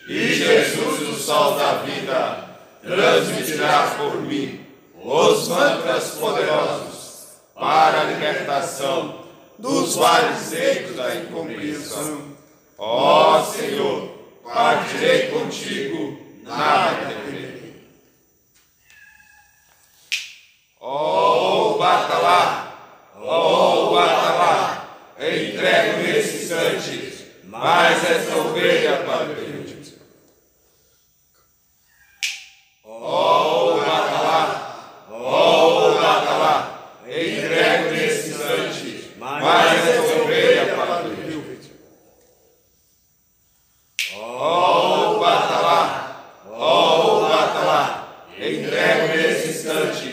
e Jesus, o sol da vida, transmitirá por mim os mantras poderosos para a libertação dos vales secos da incompreensão. Ó Senhor, partirei contigo, nada temerei. Ó Batalá, entrego nesse instante mais essa ovelha para o Deus. Ó Batalá, entrego nesse instante mais essa ovelha para o Deus. Ó Batalá, entrego nesse instante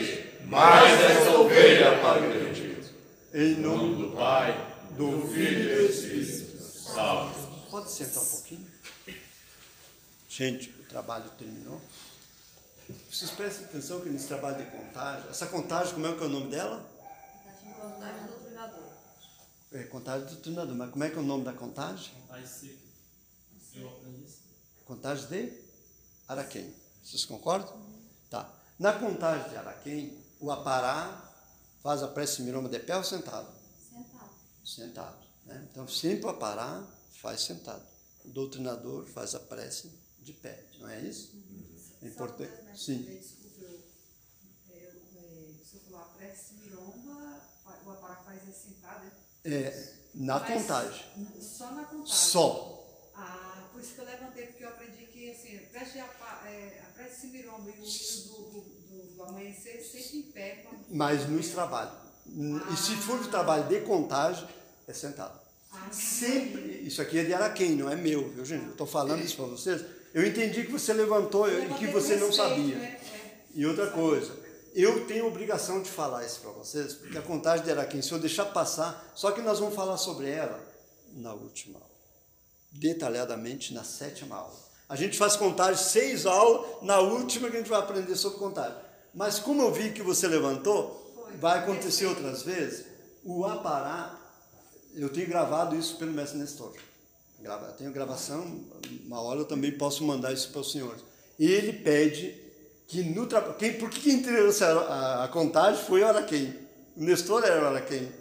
mais essa ovelha para o Deus. Em nome do Pai, do Filho e do Espírito. Salve. Pode sentar um pouquinho? Gente, o trabalho terminou. Vocês prestem atenção que nesse trabalho de contagem, essa contagem, como é que é o nome dela? Contagem do treinador. É contagem do treinador, mas como é que é o nome da contagem? Contagem seca. Eu aprendi isso. Contagem de Araquém. Vocês concordam? Tá. Na contagem de Araquém, o apará faz a prece Simiromba de pé ou sentado? Sentado. Sentado. Né? Então, sempre o apará faz sentado. O doutrinador faz a prece de pé, não é isso? É importante. Sim. Desculpa, você falou a prece Simiromba, o apará faz sentado, Na contagem. Só na contagem? Só. Ah, por isso que eu levantei, porque eu aprendi que assim, a prece Simiromba e o hino do amanhecer sempre em pé. Mas nos trabalhos. E se for o trabalho de contagem, é sentado. Sempre. Isso aqui é de Araquém, não é meu, viu, gente? Eu estou falando isso para vocês. Eu entendi que você levantou e que você não sabia. E outra coisa, eu tenho obrigação de falar isso para vocês, porque a contagem de Araquém, se eu deixar passar, só que nós vamos falar sobre ela na última aula, detalhadamente na 7ª aula. A gente faz contagem 6 aulas, na última que a gente vai aprender sobre contagem. Mas como eu vi que você levantou, vai acontecer outras vezes, o Apará, eu tenho gravado isso pelo mestre Nestor. Eu tenho gravação, uma hora eu também posso mandar isso para os senhores. Ele pede que no trabalho... Por que quem trouxe a contagem foi o Araquém? O Nestor era o Araquém.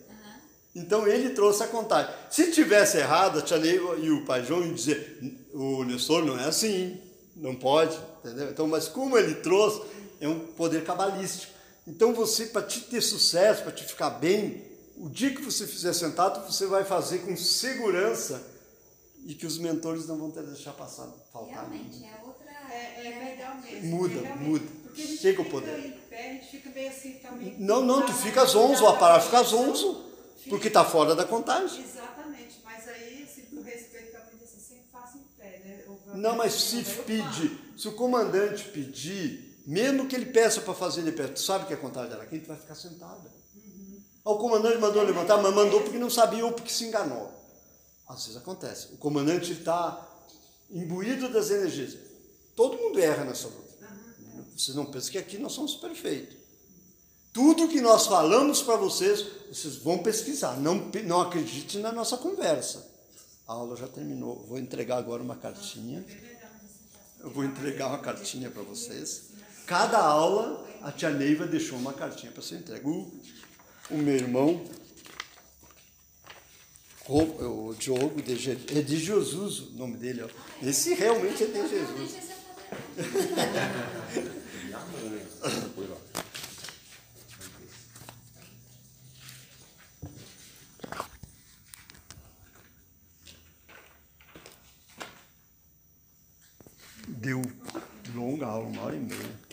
Então ele trouxe a contagem. Se tivesse errado, a tia Neiva e o pai João iam dizer, o Nestor não é assim, não pode, entendeu? Então, mas como ele trouxe, é um poder cabalístico. Então você, para te ter sucesso, para te ficar bem, o dia que você fizer sentado, você vai fazer com segurança e que os mentores não vão te deixar passar, faltar. Realmente, é outra... É legal mesmo. Muda, realmente. muda. Porque a gente Chega o fica poder. em pé, a gente fica meio assim também. Não, tu fica às 11, o aparato fica às 11, porque está fora da contagem. Exatamente, mas aí, se por respeito também, assim, sempre faça em pé, né? Não, mas se pedir, se o comandante pedir, mesmo que ele peça para fazer de pé, tu sabe que a contagem era quem, tu vai ficar sentada. O comandante mandou levantar, mas mandou porque não sabia ou porque se enganou. Às vezes acontece. O comandante está imbuído das energias. Todo mundo erra nessa luta. Vocês não pensam que aqui nós somos perfeitos. Tudo que nós falamos para vocês, vocês vão pesquisar. Não acredite na nossa conversa. A aula já terminou. Vou entregar agora uma cartinha. Eu vou entregar uma cartinha para vocês. Cada aula, a tia Neiva deixou uma cartinha para ser entregue. O meu irmão, o Diogo, é de Jesus o nome dele. Ó. Esse realmente é de Jesus. Deu longa aula, 1h30.